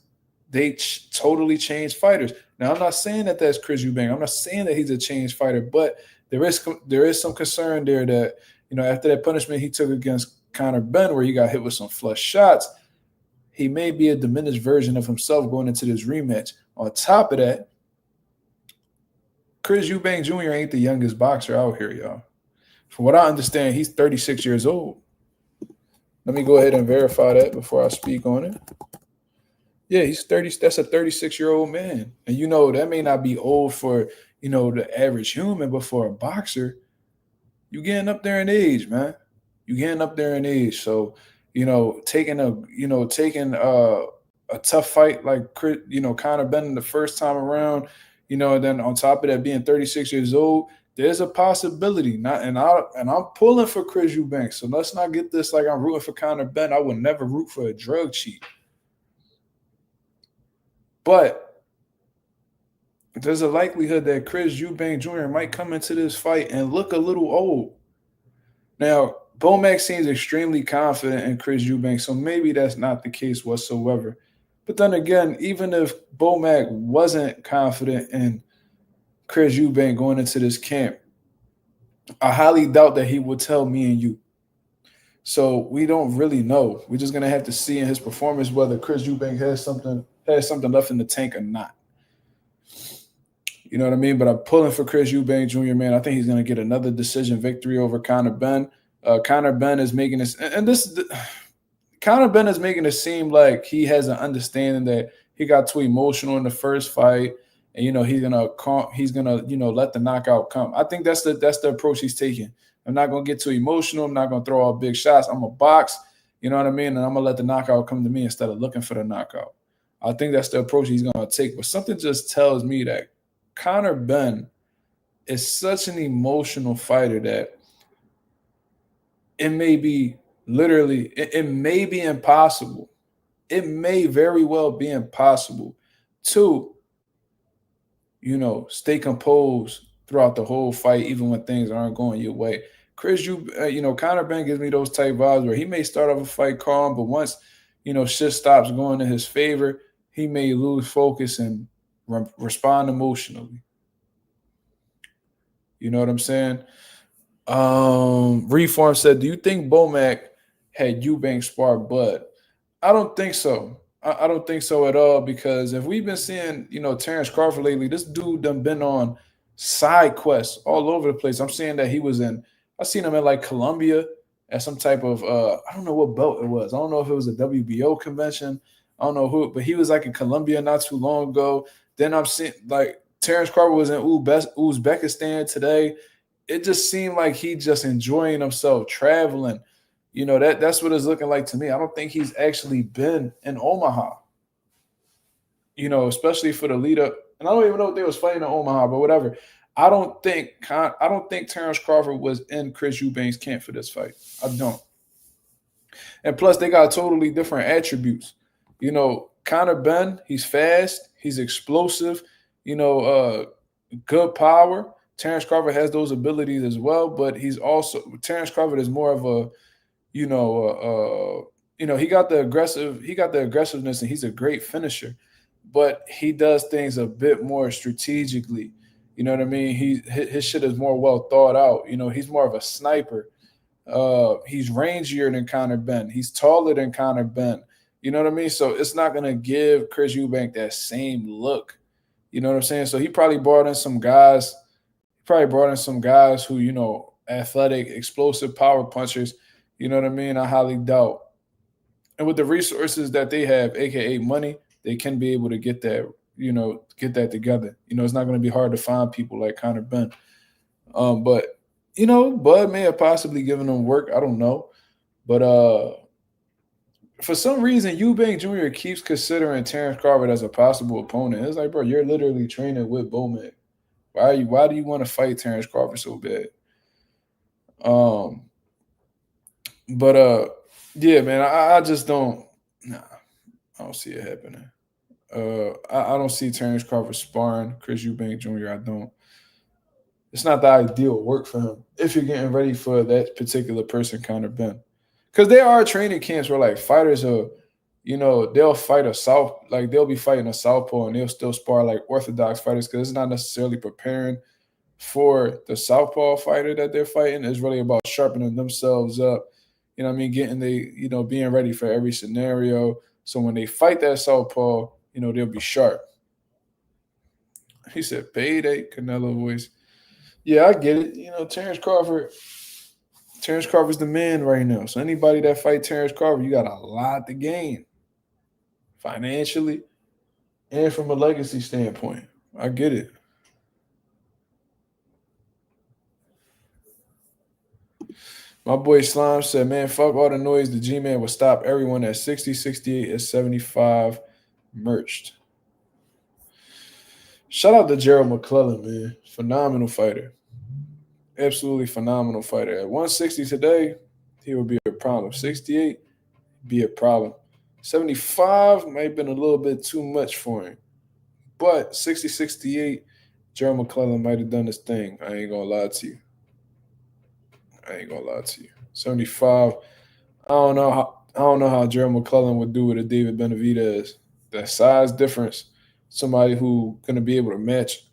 they totally change fighters. Now, I'm not saying that that's Chris Eubank. I'm not saying that he's a changed fighter, but there is some concern there that, you know, after that punishment he took against Conor Benn, where he got hit with some flush shots, he may be a diminished version of himself going into this rematch. On top of that, Chris Eubank Jr. ain't the youngest boxer out here, y'all. From what I understand, he's 36 years old. Let me go ahead and verify that before I speak on it. Yeah, he's 30. That's a 36-year-old man. And, you know, that may not be old for, you know, the average human, but for a boxer, you're getting up there in age, man. You're getting up there in age. So, you know, taking a tough fight like, you know, Conor Benn the first time around, you know, and then on top of that being 36 years old, there's a possibility. And I'm pulling for Chris Eubank. So let's not get this like I'm rooting for Conor Benn. I would never root for a drug cheat. But there's a likelihood that Chris Eubank Jr. might come into this fight and look a little old. Now, Bomac seems extremely confident in Chris Eubank, so maybe that's not the case whatsoever. But then again, even if Bomac wasn't confident in Chris Eubank going into this camp, I highly doubt that he would tell me and you. So we don't really know. We're just going to have to see in his performance whether Chris Eubank has something left in the tank or not. You know what I mean? But I'm pulling for Chris Eubank Jr., man. I think he's going to get another decision victory over Conor Benn. Conor Benn is making this, Conor Benn is making it seem like he has an understanding that he got too emotional in the first fight, and you know he's gonna you know let the knockout come. I think that's the approach he's taking. I'm not gonna get too emotional. I'm not gonna throw all big shots. I'm a box, you know what I mean, and I'm gonna let the knockout come to me instead of looking for the knockout. I think that's the approach he's gonna take. But something just tells me that Conor Benn is such an emotional fighter that it may be it may be impossible. It may very well be impossible to, you know, stay composed throughout the whole fight, even when things aren't going your way. Conor Benn gives me those type vibes where he may start off a fight calm, but once, you know, shit stops going in his favor, he may lose focus and respond emotionally. You know what I'm saying? Reform said, do you think Bomac had Eubank spar Bud? I don't think so. I don't think so at all, because if we've been seeing, you know, Terrence Crawford lately, this dude done been on side quests all over the place. I'm seeing that I seen him in like Colombia at some type of I don't know what belt it was. I don't know if it was a WBO convention. I don't know who, but he was like in Colombia not too long ago. Then I'm seeing like Terrence Crawford was in Uzbekistan today. It just seemed like he just enjoying himself traveling. You know, that's what it's looking like to me. I don't think he's actually been in Omaha, you know, especially for the lead up. And I don't even know if they was fighting in Omaha, but whatever. I don't think Terrence Crawford was in Chris Eubank's camp for this fight. I don't. And plus, they got totally different attributes. You know, Conor Benn, he's fast, he's explosive, you know, good power. Terrence Crawford has those abilities as well, but Terrence Crawford is more of a, he got the aggressiveness, and he's a great finisher, but he does things a bit more strategically. You know what I mean? His shit is more well thought out. You know, he's more of a sniper. He's rangier than Conor Benn. He's taller than Conor Benn. You know what I mean? So it's not gonna give Chris Eubank that same look. You know what I'm saying? So he probably brought in some guys. He probably brought in some guys who, athletic, explosive power punchers. You know what I mean? I highly doubt. And with the resources that they have, aka money, they can be able to get that, get that together. It's not going to be hard to find people like Conor Benn. But Bud may have possibly given them work. I don't know. But for some reason, Eubank Jr. keeps considering Terrence Crawford as a possible opponent. It's like, bro, you're literally training with Bowman. Why do you want to fight Terrence Crawford so bad? Yeah, man, I just don't. Nah, I don't see it happening. I don't see Terrence Crawford sparring Chris Eubank Jr. I don't. It's not the ideal work for him if you're getting ready for that particular person, Conor Benn. Because there are training camps where like fighters are, they'll fight they'll be fighting a southpaw and they'll still spar like orthodox fighters because it's not necessarily preparing for the southpaw fighter that they're fighting. It's really about sharpening themselves up. Getting being ready for every scenario. So when they fight that southpaw, they'll be sharp. He said, payday, Canelo voice. Yeah, I get it. Terrence Crawford's the man right now. So anybody that fight Terrence Crawford, you got a lot to gain financially and from a legacy standpoint. I get it. My boy Slime said, man, fuck all the noise. The G-Man will stop everyone at 60, 68, and 75 merched. Shout out to Gerald McClellan, man. Phenomenal fighter. Absolutely phenomenal fighter. At 160 today, he would be a problem. 68, be a problem. 75 might have been a little bit too much for him. But 60, 68, Gerald McClellan might have done his thing. I ain't going to lie to you. 75. I don't know how Gerald McClellan would do with a David Benavidez. That size difference, somebody who going to be able to match,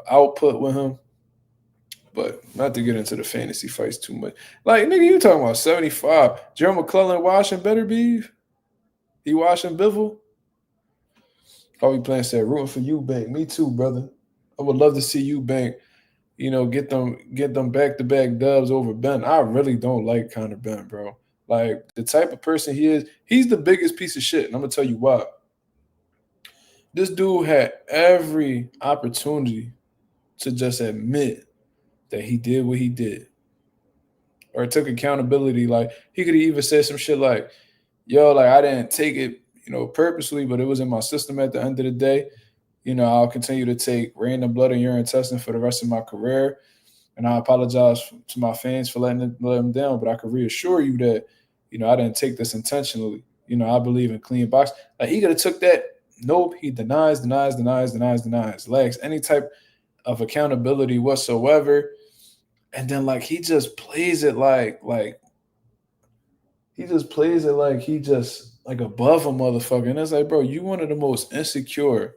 output with him. But not to get into the fantasy fights too much. Like, nigga, you talking about 75. Gerald McClellan washing better beef? He washing Bivol? Probably playing said rooting for Eubank. Me too, brother. I would love to see Eubank, get them back-to-back dubs over Benn. I really don't like Conor Benn, bro. Like, the type of person he is, he's the biggest piece of shit, and I'm going to tell you why. This dude had every opportunity to just admit that he did what he did or took accountability. Like, he could have even said some shit like, yo, like, I didn't take it, purposely, but it was in my system at the end of the day. I'll continue to take random blood and urine testing for the rest of my career. And I apologize to my fans for letting them down, but I can reassure you that, I didn't take this intentionally. I believe in clean box. Like, he could have took that. Nope, he denies, lacks any type of accountability whatsoever. And then, like, he just plays it like he just above a motherfucker. And it's like, bro, you one of the most insecure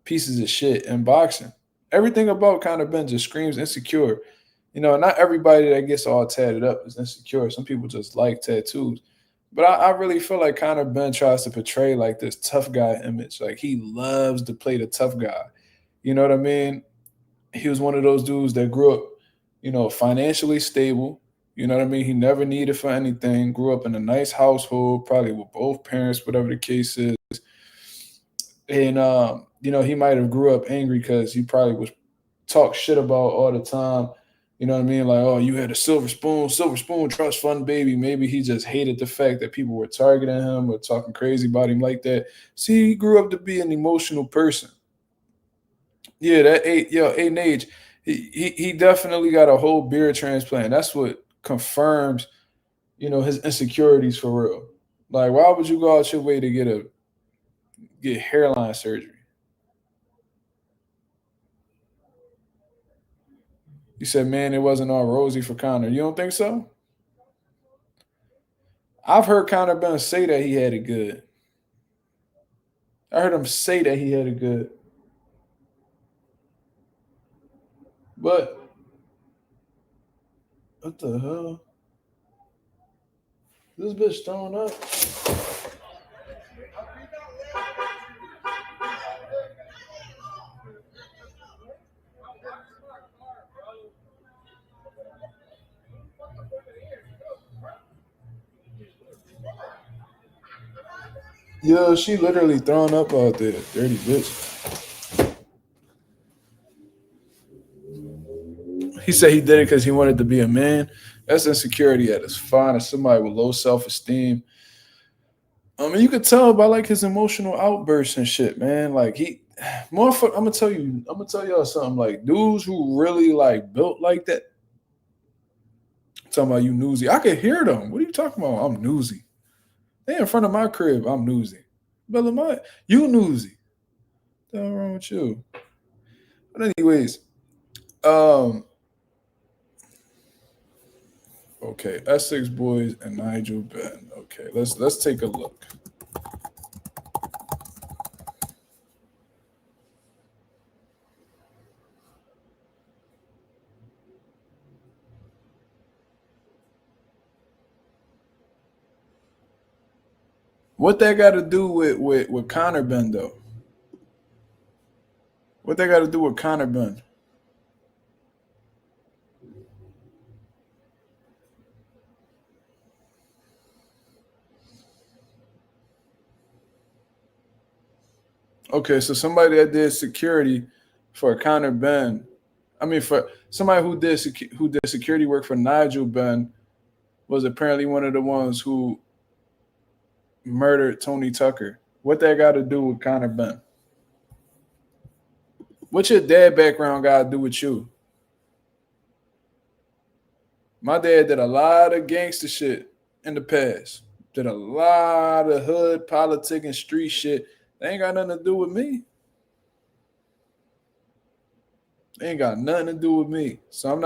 pieces of shit in boxing. Everything about Conor Benn just screams insecure. Not everybody that gets all tatted up is insecure. Some people just like tattoos. But I really feel like Conor Benn tries to portray like this tough guy image. Like, he loves to play the tough guy. You know what I mean? He was one of those dudes that grew up, financially stable. You know what I mean? He never needed for anything. Grew up in a nice household, probably with both parents, whatever the case is. And, he might have grew up angry because he probably was talked shit about all the time. You know what I mean? Like, oh, you had a silver spoon trust fund, baby. Maybe he just hated the fact that people were targeting him or talking crazy about him like that. See, he grew up to be an emotional person. Yeah, that age, he definitely got a whole beard transplant. That's what confirms, his insecurities for real. Like, why would you go out your way to get hairline surgery? You said, man, it wasn't all rosy for Conor. You don't think so? I've heard Conor Benn say that he had it good. I heard him say that he had it good. But what the hell? This bitch throwing up. Yeah, she literally thrown up out there. Dirty bitch. He said he did it because he wanted to be a man. That's insecurity at its finest. Somebody with low self-esteem. I mean, you could tell by like his emotional outbursts and shit, man. Like he, motherfucker. I'm gonna tell y'all something. Like dudes who really like built like that. Talking about you newsy. I could hear them. What are you talking about? I'm newsy. They in front of my crib. I'm newsy. But Lamar, you newsy. What's wrong with you? But anyways, um, okay, Essex Boys and Nigel Benn. Okay, let's take a look. What that got to do with Connor Benn though? What they got to do with Connor Benn? Okay, so somebody that did security for Connor Benn, I mean for somebody who did security work for Nigel Benn was apparently one of the ones who murdered Tony Tucker. What that got to do with Connor Benn? What's your dad background got to do with you? My dad did a lot of gangster shit in the past. Did a lot of hood politic and street shit. They ain't got nothing to do with me. They ain't got nothing to do with me. So I'm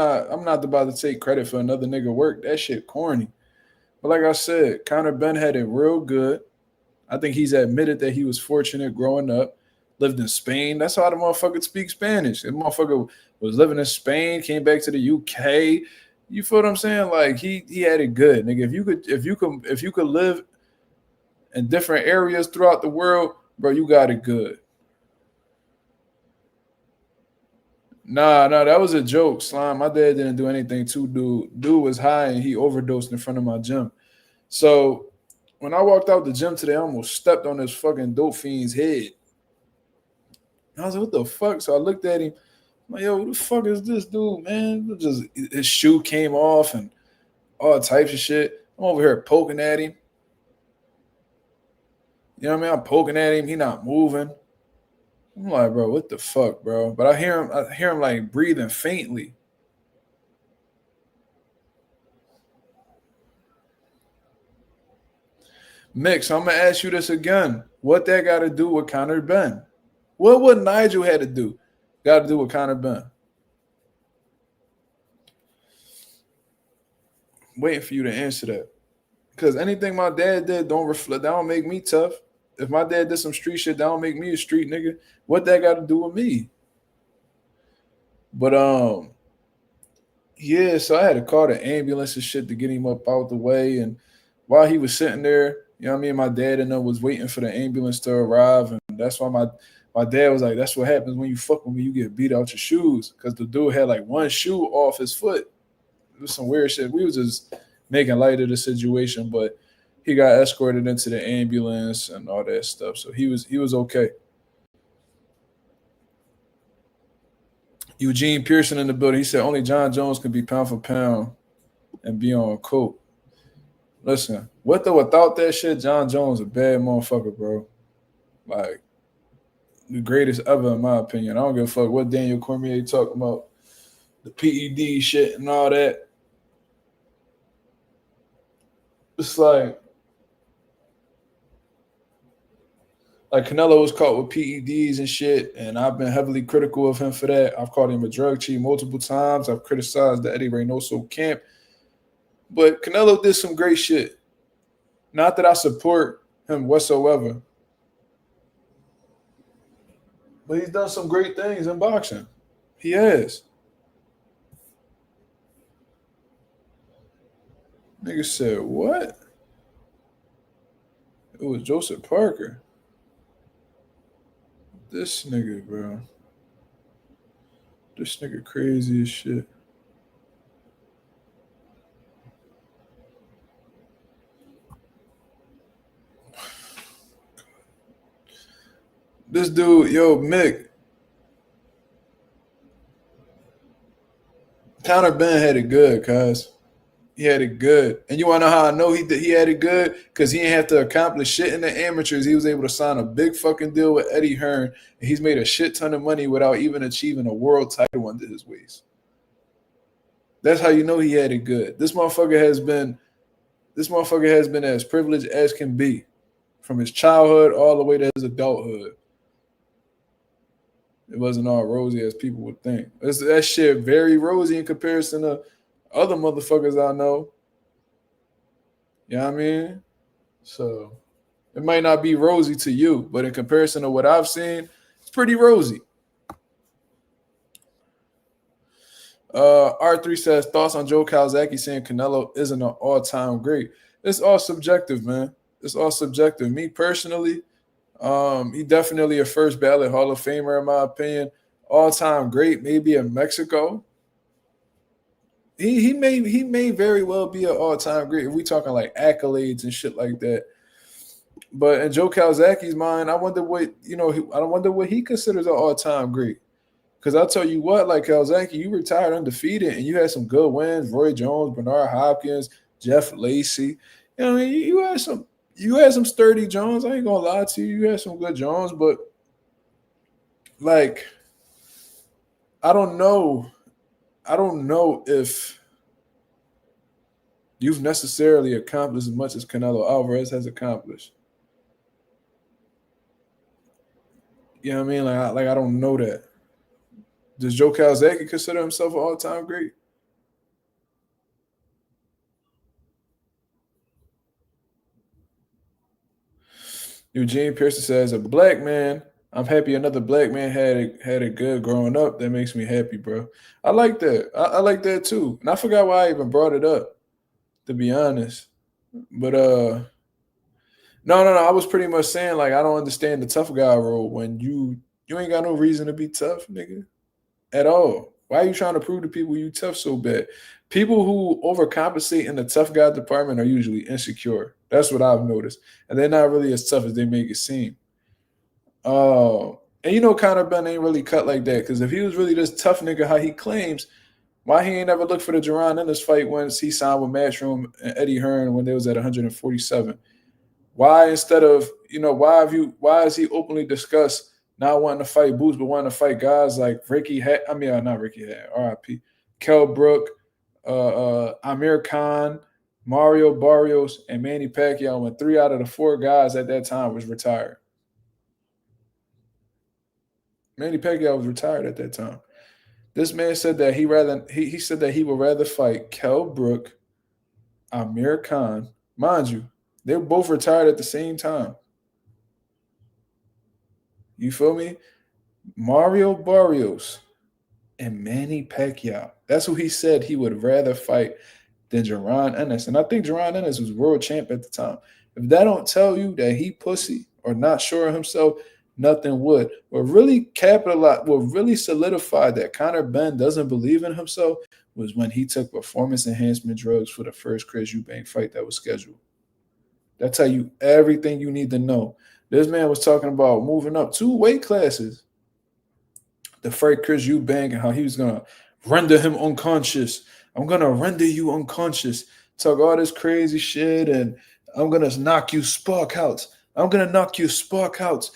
not about to take credit for another nigga work. That shit corny. But like I said, Connor Benn had it real good. I think he's admitted that he was fortunate growing up, lived in Spain. That's how the motherfucker speaks Spanish. The motherfucker was living in Spain, came back to the UK. You feel what I'm saying? Like he had it good, nigga. If you could live in different areas throughout the world, bro, you got it good. Nah, that was a joke, Slime. My dad didn't do anything to dude. Dude was high and he overdosed in front of my gym. So when I walked out the gym today, I almost stepped on this fucking dope fiend's head. I was like, what the fuck? So I looked at him. I'm like, yo, who the fuck is this dude, man? Just his shoe came off and all types of shit. I'm over here poking at him. You know what I mean? I'm poking at him. He not moving. I'm like, bro, what the fuck, bro? But I hear him like breathing faintly. Mix, I'm gonna ask you this again. What that got to do with Connor Benn? What would Nigel had to do? Got to do with Connor Benn? Waiting for you to answer that. Because anything my dad did don't reflect. That don't make me tough. If my dad did some street shit, that don't make me a street nigga. What that got to do with me? But yeah. So I had to call the ambulance and shit to get him up out the way. And while he was sitting there, you know what I mean. My dad and I was waiting for the ambulance to arrive, and that's why my dad was like, "That's what happens when you fuck with me. You get beat out your shoes." Because the dude had like one shoe off his foot. It was some weird shit. We was just making light of the situation, but he got escorted into the ambulance and all that stuff. So he was okay. Eugene Pearson in the building. He said only John Jones can be pound for pound and be on coke. Listen, with or without that shit, John Jones a bad motherfucker, bro. Like the greatest ever in my opinion. I don't give a fuck what Daniel Cormier talking about, the PED shit and all that. It's like Canelo was caught with PEDs and shit, and I've been heavily critical of him for that. I've called him a drug cheat multiple times. I've criticized the Eddie Reynoso camp, but Canelo did some great shit. Not that I support him whatsoever, but he's done some great things in boxing. He has. Nigga said what? It was Joseph Parker. This nigga, bro. This nigga crazy as shit. This dude, yo, Mick, Conor Benn had it good, cuz. He had it good. And you want to know how I know he had it good? Because he didn't have to accomplish shit in the amateurs. He was able to sign a big fucking deal with Eddie Hearn. And he's made a shit ton of money without even achieving a world title under his waist. That's how you know he had it good. This motherfucker has been as privileged as can be, from his childhood all the way to his adulthood. It wasn't all rosy as people would think. That shit very rosy in comparison to other motherfuckers I know. You know what I mean? So it might not be rosy to you, but in comparison to what I've seen, it's pretty rosy. R3 says, thoughts on Joe Calzaghe saying Canelo isn't an all-time great. It's all subjective, man. It's all subjective. Me personally, he definitely a first ballot Hall of Famer in my opinion. All-time great, maybe in Mexico. He may very well be an all-time great if we talking like accolades and shit like that. But in Joe Calzaghe's mind, I wonder what he considers an all-time great. Because I'll tell you what, like Calzaghe, you retired undefeated and you had some good wins. Roy Jones, Bernard Hopkins, Jeff Lacey. You know what I mean? You had some sturdy Jones. I ain't gonna lie to you. You had some good Jones, but like I don't know if you've necessarily accomplished as much as Canelo Alvarez has accomplished. You know what I mean? Like I don't know that. Does Joe Calzaghe consider himself an all-time great? Eugene Pearson says, a black man, I'm happy another black man had it good growing up. That makes me happy, bro. I like that. I like that too. And I forgot why I even brought it up, to be honest. But no. I was pretty much saying, like, I don't understand the tough guy role when you ain't got no reason to be tough, nigga. At all. Why are you trying to prove to people you tough so bad? People who overcompensate in the tough guy department are usually insecure. That's what I've noticed. And they're not really as tough as they make it seem. And Conor Benn ain't really cut like that, because if he was really this tough nigga how he claims, why he ain't never looked for the Jaron Ennis fight once he signed with Matchroom and Eddie Hearn when they was at 147? Why instead of, why is he openly discussed not wanting to fight Boots, but wanting to fight guys like not Ricky Hat, RIP, Kell Brook, Amir Khan, Mario Barrios, and Manny Pacquiao, when 3 out of the 4 guys at that time was retired. Manny Pacquiao was retired at that time. This man said that he said that he would rather fight Kell Brook, Amir Khan. Mind you, they were both retired at the same time. You feel me? Mario Barrios and Manny Pacquiao. That's who he said he would rather fight than Jaron Ennis. And I think Jaron Ennis was world champ at the time. If that don't tell you that he pussy or not sure of himself, nothing would. What really solidified that Conor Benn doesn't believe in himself was when he took performance enhancement drugs for the first Chris Eubank fight that was scheduled. That tell you everything you need to know. This man was talking about moving up 2 weight classes to fight Chris Eubank and how he was going to render him unconscious. I'm going to render you unconscious. Talk all this crazy shit, and I'm going to knock you spark out. I'm going to knock you spark out.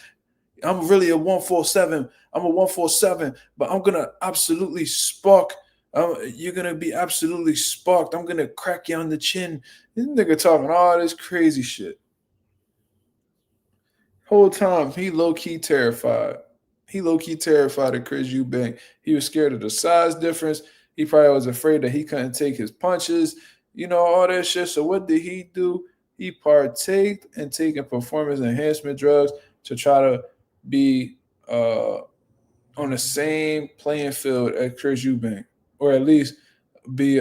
I'm really a 147. I'm a 147, but I'm going to absolutely spark. You're going to be absolutely sparked. I'm going to crack you on the chin. This nigga talking all this crazy shit. Whole time, he low-key terrified. He low-key terrified of Chris Eubank. He was scared of the size difference. He probably was afraid that he couldn't take his punches, all that shit. So what did he do? He partaked in taking performance enhancement drugs to try to be on the same playing field as Chris Eubank, or at least be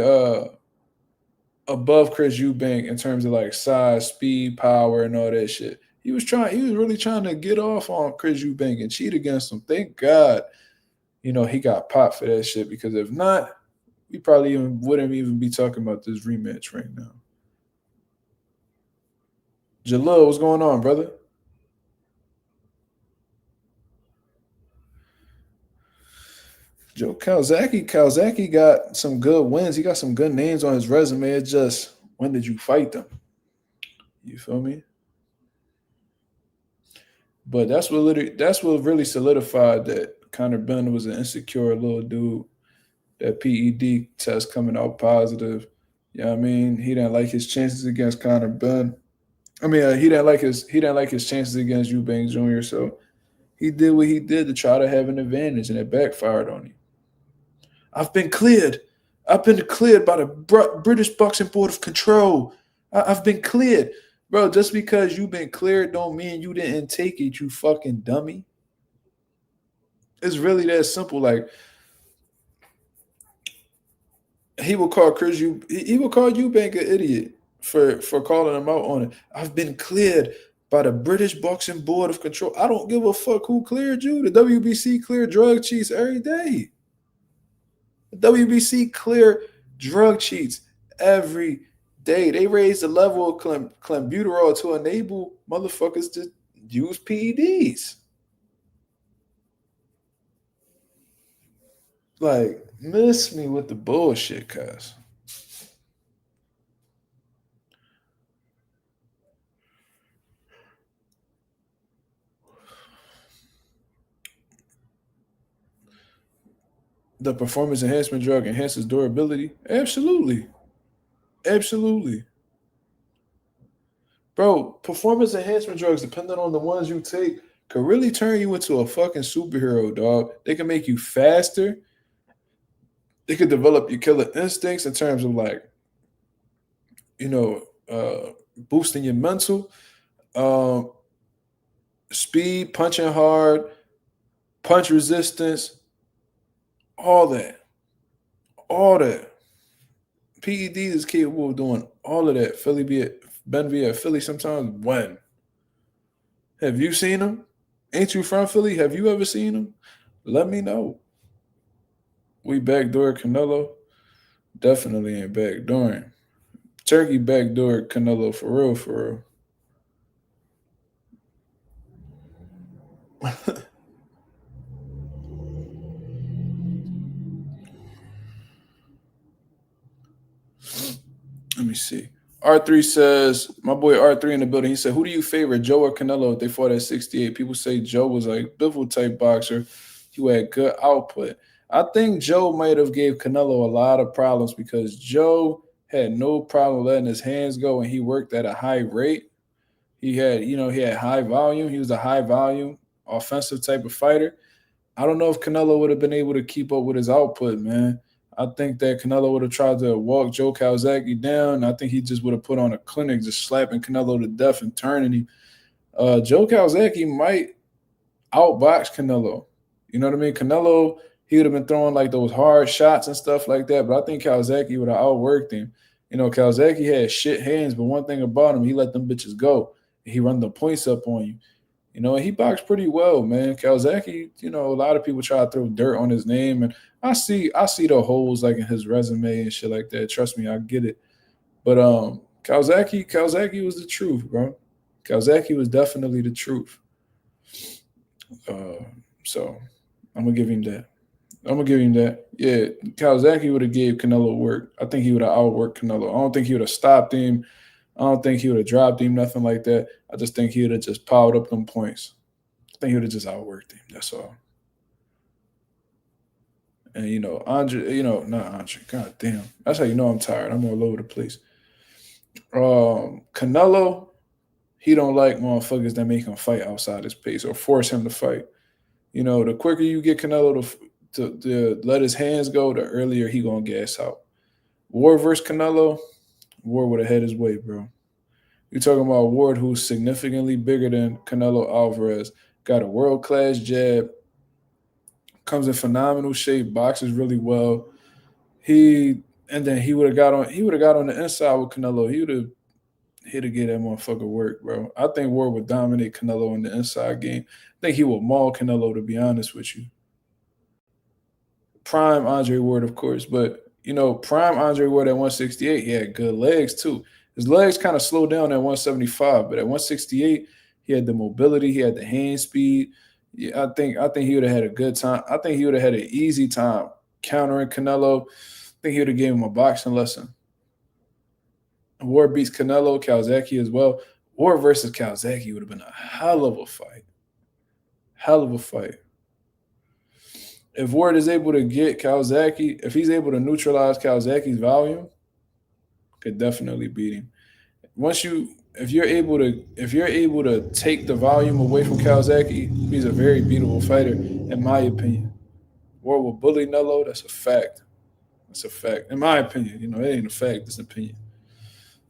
above Chris Eubank in terms of like size, speed, power, and all that shit. He was really trying to get off on Chris Eubank and cheat against him. Thank God, he got popped for that shit, because if not, we probably wouldn't even be talking about this rematch right now. Jalil, what's going on, brother? Joe Calzaghe got some good wins. He got some good names on his resume. It's just, when did you fight them? You feel me? But that's what really solidified that Conor Benn was an insecure little dude. That PED test coming out positive. Yeah, I mean, he didn't like his chances against Conor Benn. I mean, he didn't like his chances against Eubank Jr. So he did what he did to try to have an advantage, and it backfired on him. I've been cleared. I've been cleared by the British Boxing Board of Control. I've been cleared. Bro, just because you've been cleared don't mean you didn't take it, you fucking dummy. It's really that simple. Like, he will call Cruz, he will call Eubank an idiot for calling him out on it. I've been cleared by the British Boxing Board of Control. I don't give a fuck who cleared you. The WBC clear drug cheats every day. The WBC clear drug cheats every day. They raised the level of clenbuterol to enable motherfuckers to use PEDs. Like, miss me with the bullshit, cuz. The performance enhancement drug enhances durability? Absolutely. Absolutely. Bro, performance enhancement drugs, depending on the ones you take, could really turn you into a fucking superhero, dog. They can make you faster. They could develop your killer instincts in terms of, like, boosting your mental, speed, punching hard, punch resistance, all that. PED is capable of doing all of that. Benn be at Philly sometimes. When? Have you seen him? Ain't you from Philly? Have you ever seen him? Let me know. We backdoor Canelo? Definitely ain't backdooring. Turkey backdoor Canelo for real. Let me see. R3 says, my boy R3 in the building, he said, who do you favor, Joe or Canelo if they fought at 68? People say Joe was like Biffle type boxer. He had good output. I think Joe might have gave Canelo a lot of problems because Joe had no problem letting his hands go, and he worked at a high rate. He had high volume. He was a high volume offensive type of fighter. I don't know if Canelo would have been able to keep up with his output, man. I think that Canelo would have tried to walk Joe Calzaghe down. I think he just would have put on a clinic, just slapping Canelo to death and turning him. Joe Calzaghe might outbox Canelo. You know what I mean? Canelo, he would have been throwing like those hard shots and stuff like that, but I think Calzaghe would have outworked him. You know, Calzaghe had shit hands, but one thing about him, he let them bitches go. He run the points up on you. You know, he boxed pretty well, man. Calzaghe, a lot of people try to throw dirt on his name, and I see the holes like in his resume and shit like that. Trust me, I get it. But Calzaghe was the truth, bro. Calzaghe was definitely the truth. So I'm gonna give him that. Yeah, Calzaghe would have gave Canelo work. I think he would have outworked Canelo. I don't think he would have stopped him. I don't think he would have dropped him, nothing like that. I just think he would have just piled up them points. I think he would have just outworked him. That's all. And, Andre, not Andre. God damn. That's how you know I'm tired. I'm all over the place. Canelo, he don't like motherfuckers that make him fight outside his pace or force him to fight. The quicker you get Canelo to let his hands go, the earlier he going to gas out. Ward versus Canelo, Ward would have had his way, bro. You're talking about Ward, who's significantly bigger than Canelo Alvarez, got a world-class jab, comes in phenomenal shape, boxes really well. He would have got on the inside with Canelo. He would have hit to get that motherfucker work, bro. I think Ward would dominate Canelo in the inside game. I think he would maul Canelo, to be honest with you. Prime Andre Ward, of course, but prime Andre Ward at 168, he had good legs too. His legs kind of slowed down at 175, but at 168, he had the mobility, he had the hand speed. Yeah, I think he would have had a good time. I think he would have had an easy time countering Canelo. I think he would have gave him a boxing lesson. Ward beats Canelo, Calzaghe as well. Ward versus Calzaghe would have been a hell of a fight. Hell of a fight. If Ward is able to get Calzaghe, if he's able to neutralize Calzaghe's volume, could definitely beat him. If you're able to take the volume away from Calzaghe, he's a very beatable fighter, in my opinion. Ward will bully Nello. That's a fact. That's a fact, in my opinion. You know, it ain't a fact. It's an opinion.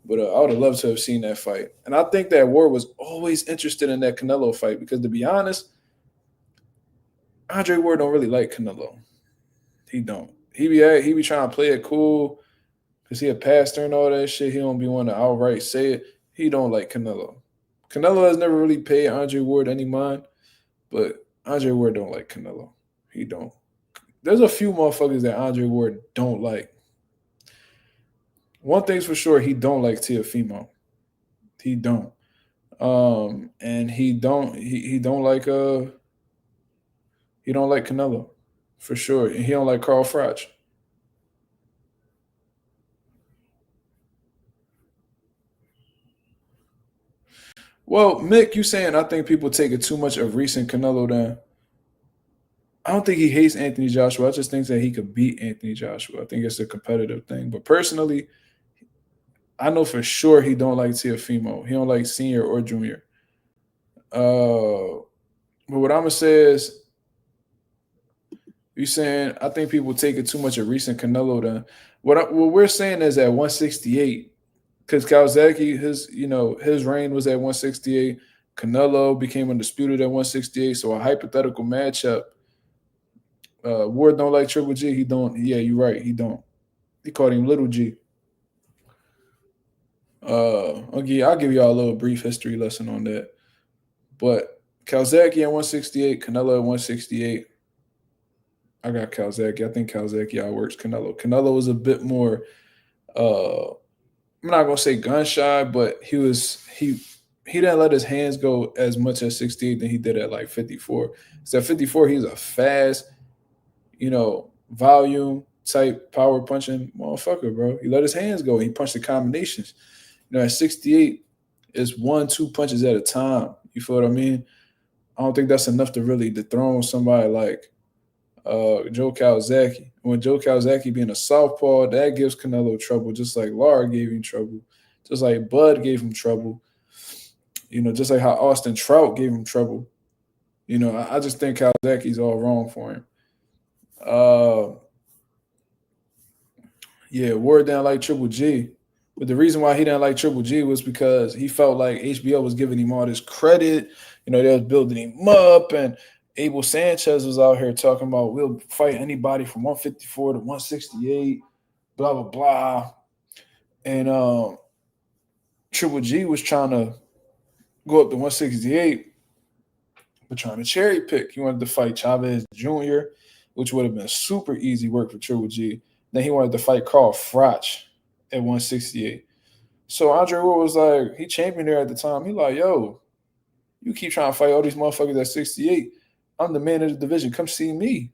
But I would have loved to have seen that fight. And I think that Ward was always interested in that Canelo fight because, to be honest, Andre Ward don't really like Canelo. He don't. He be trying to play it cool because he a pastor and all that shit. He don't be wanting to outright say it. He don't like Canelo. Canelo has never really paid Andre Ward any mind, but Andre Ward don't like Canelo. He don't. There's a few motherfuckers that Andre Ward don't like. One thing's for sure, he don't like Teofimo. He don't. And he don't like Canelo, for sure. And he don't like Carl Froch. Well, Mick, you saying I think people take it too much of recent Canelo then. I don't think he hates Anthony Joshua. I just think that he could beat Anthony Joshua. I think it's a competitive thing. But personally, I know for sure he don't like Teofimo. He don't like senior or junior. But what I'm going to say is, you saying I think people take it too much of recent Canelo then. What we're saying is at 168, because Calzaghe, his reign was at 168. Canelo became undisputed at 168. So a hypothetical matchup. Ward don't like Triple G. He don't. Yeah, you're right. He don't. He called him Little G. I'll give y'all a little brief history lesson on that. But Calzaghe at 168, Canelo at 168. I got Calzaghe. I think Calzaghe outworks Canelo. Canelo was a bit more. I'm not gonna say gun shy, but he didn't let his hands go as much at 68 than he did at like 54. So at 54, he's a fast, volume type power punching motherfucker, bro. He let his hands go. He punched the combinations. At 68, it's 1-2 punches at a time. You feel what I mean? I don't think that's enough to really dethrone somebody like Joe Calzaghe. When Joe Calzaghe being a southpaw, that gives Canelo trouble, just like Lara gave him trouble, just like Bud gave him trouble, just like how Austin Trout gave him trouble. I just think Calzaghe's all wrong for him. Ward didn't like Triple G. But the reason why he didn't like Triple G was because he felt like HBO was giving him all this credit. They was building him up, and Abel Sanchez was out here talking about we'll fight anybody from 154 to 168, blah, blah, blah. And Triple G was trying to go up to 168, but trying to cherry pick. He wanted to fight Chavez Jr., which would have been super easy work for Triple G. Then he wanted to fight Carl Froch at 168. So Andre Ward was like, he championed there at the time. He like, yo, you keep trying to fight all these motherfuckers at 68. I'm the man of the division. Come see me.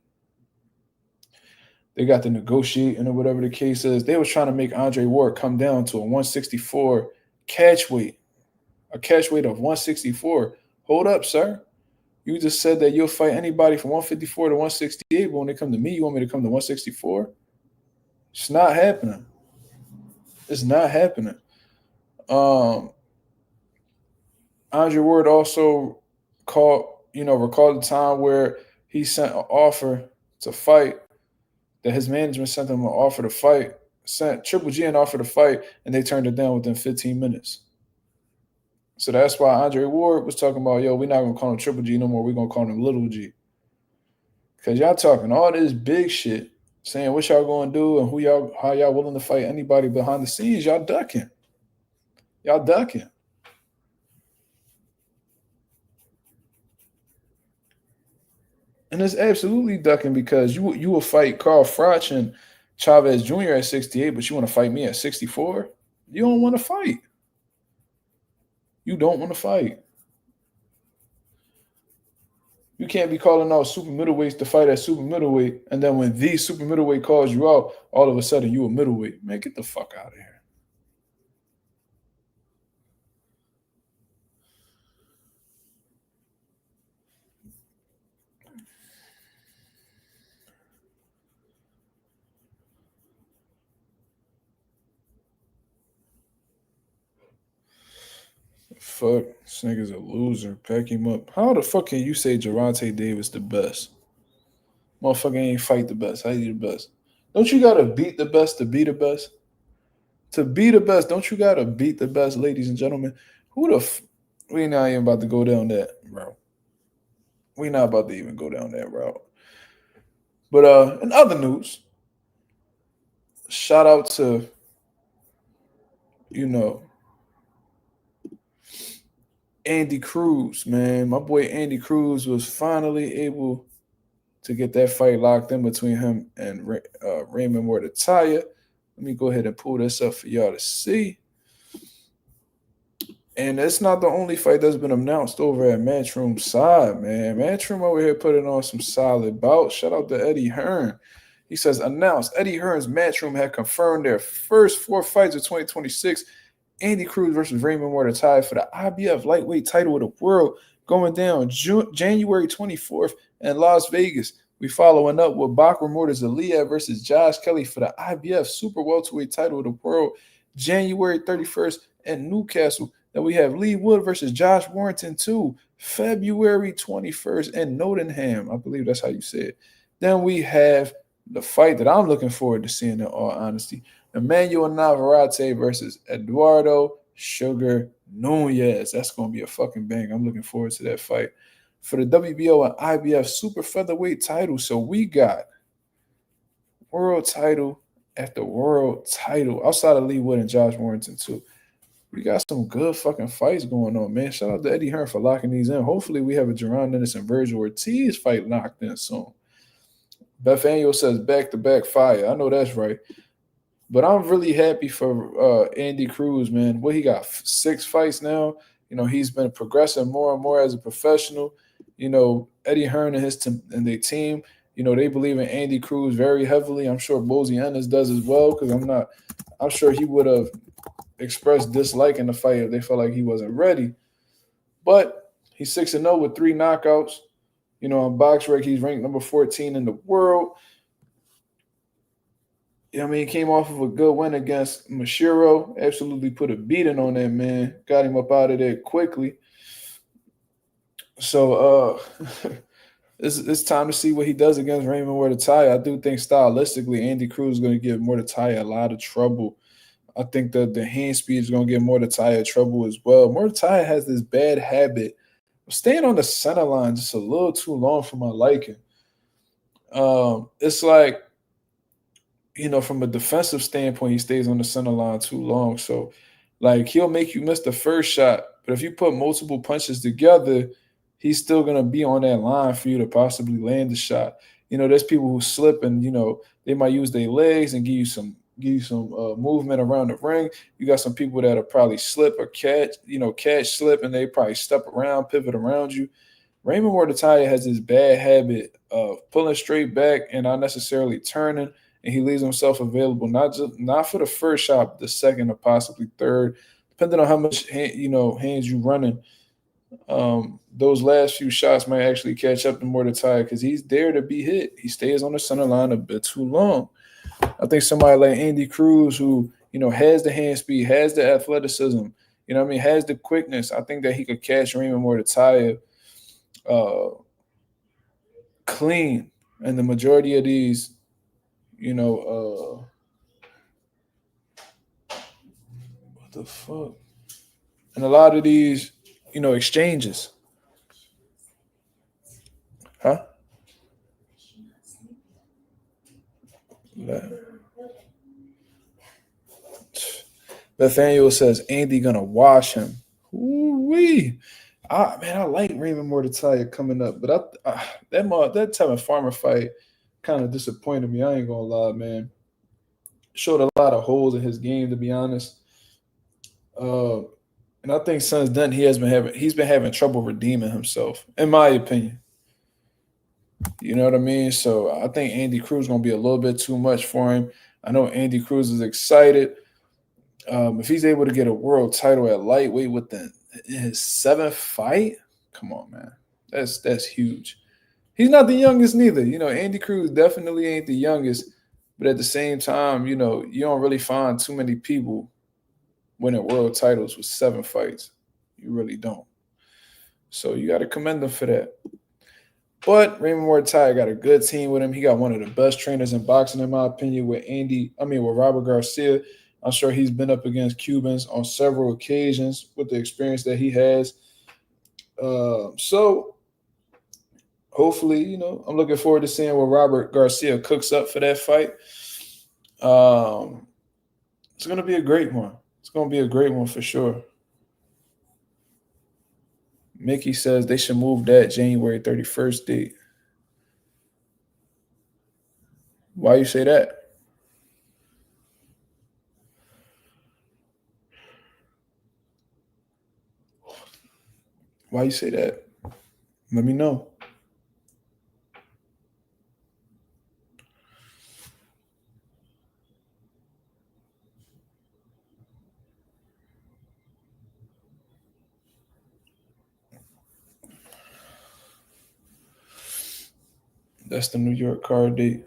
They got to negotiating or whatever the case is. They was trying to make Andre Ward come down to a 164 catch weight. A catch weight of 164. Hold up, sir. You just said that you'll fight anybody from 154 to 168, but when they come to me, you want me to come to 164? It's not happening. It's not happening. Andre Ward also recalled the time where he sent an offer to fight, that his management sent him an offer to fight, sent Triple G an offer to fight, and they turned it down within 15 minutes. So that's why Andre Ward was talking about, yo, we're not going to call him Triple G no more. We're going to call him Little G. Because y'all talking all this big shit, saying what y'all going to do and how y'all willing to fight anybody behind the scenes. Y'all ducking. Y'all ducking. And it's absolutely ducking because you will fight Carl Froch and Chavez Jr. at 68, but you want to fight me at 64? You don't want to fight. You don't want to fight. You can't be calling out super middleweights to fight at super middleweight, and then when the super middleweight calls you out, all of a sudden you a middleweight. Man, get the fuck out of here. Fuck, this nigga's a loser. Pack him up. How the fuck can you say Gervonta Davis the best? Motherfucker ain't fight the best. How you the best? Don't you gotta beat the best to be the best? To be the best, don't you gotta beat the best, ladies and gentlemen? We not even about to go down that route. We not about to even go down that route. But in other news, shout out to, Andy Cruz, man. My boy Andy Cruz was finally able to get that fight locked in between him and Raymond Muratalla. Let me go ahead and pull this up for y'all to see. And it's not the only fight that's been announced over at Matchroom side, man. Matchroom over here putting on some solid bouts. Shout out to Eddie Hearn. He says, announced, Eddie Hearn's Matchroom had confirmed their first 4 fights of 2026. Andy Cruz versus Raymond Muratalla for the IBF lightweight title of the world going down January 24th in Las Vegas. We following up with Bakr Murtazalia versus Josh Kelly for the IBF super welterweight title of the world January 31st in Newcastle. Then we have Lee Wood versus Josh Warrington too, February 21st in Nottingham. I believe that's how you say it. Then we have the fight that I'm looking forward to seeing in all honesty. Emmanuel Navarrete versus Eduardo Sugar Nunez. That's going to be a fucking bang. I'm looking forward to that fight for the WBO and IBF super featherweight title. So we got world title after world title outside of Lee Wood and Josh Warrington too. We got some good fucking fights going on, man. Shout out to Eddie Hearn for locking these in. Hopefully we have a Jaron Ennis and Virgil Ortiz fight locked in soon. Beth Annual says back-to-back fire. I know that's right. But I'm really happy for Andy Cruz, man. He got 6 fights now. He's been progressing more and more as a professional. Eddie Hearn and his team and their team, they believe in Andy Cruz very heavily. I'm sure Bozy Ennis does as well, because I'm sure he would have expressed dislike in the fight if they felt like he wasn't ready. But he's 6-0 with 3 knockouts. On BoxRec, he's ranked number 14 in the world. He came off of a good win against Mashiro. Absolutely put a beating on that man. Got him up out of there quickly. So it's time to see what he does against Raymond Muratalla. I do think stylistically, Andy Cruz is going to give Muratalla a lot of trouble. I think that the hand speed is going to give Muratalla trouble as well. Muratalla has this bad habit of staying on the center line just a little too long for my liking. It's like, from a defensive standpoint, he stays on the center line too long. So, he'll make you miss the first shot. But if you put multiple punches together, he's still going to be on that line for you to possibly land the shot. There's people who slip and, they might use their legs and give you some movement around the ring. You got some people that'll probably slip or catch slip, and they probably step around, pivot around you. Raymond Muratalla has this bad habit of pulling straight back and not necessarily turning, and he leaves himself available not for the first shot, but the second or possibly third, depending on how much hands you running. Those last few shots might actually catch up to Muratalla because he's there to be hit. He stays on the center line a bit too long. I think somebody like Andy Cruz, who has the hand speed, has the athleticism, has the quickness. I think that he could catch Raymond Muratalla clean. And the majority of these, what the fuck? And a lot of these, exchanges. Huh? Nathaniel says Andy gonna wash him. Ooh-wee. I like Raymond Muratalla coming up, but that Tevin Farmer fight kind of disappointed me. I ain't gonna lie, man. Showed a lot of holes in his game, to be honest. And I think since then he's been having trouble redeeming himself, in my opinion. You know what I mean? So I think Andy Cruz gonna be a little bit too much for him. I know Andy Cruz is excited. If he's able to get a world title at lightweight within his seventh fight, come on, man, that's huge. He's not the youngest neither. You know, Andy Cruz definitely ain't the youngest, but at the same time, you know, you don't really find too many people winning world titles with 7 fights. You really don't. So you got to commend them for that. But Raymond Muratalla got a good team with him. He got one of the best trainers in boxing, in my opinion, with Robert Garcia. I'm sure he's been up against Cubans on several occasions with the experience that he has. So hopefully, you know, I'm looking forward to seeing what Robert Garcia cooks up for that fight. It's going to be a great one. It's going to be a great one for sure. Mickey says they should move that January 31st date. Why you say that? Why you say that? Let me know. That's the New York card date.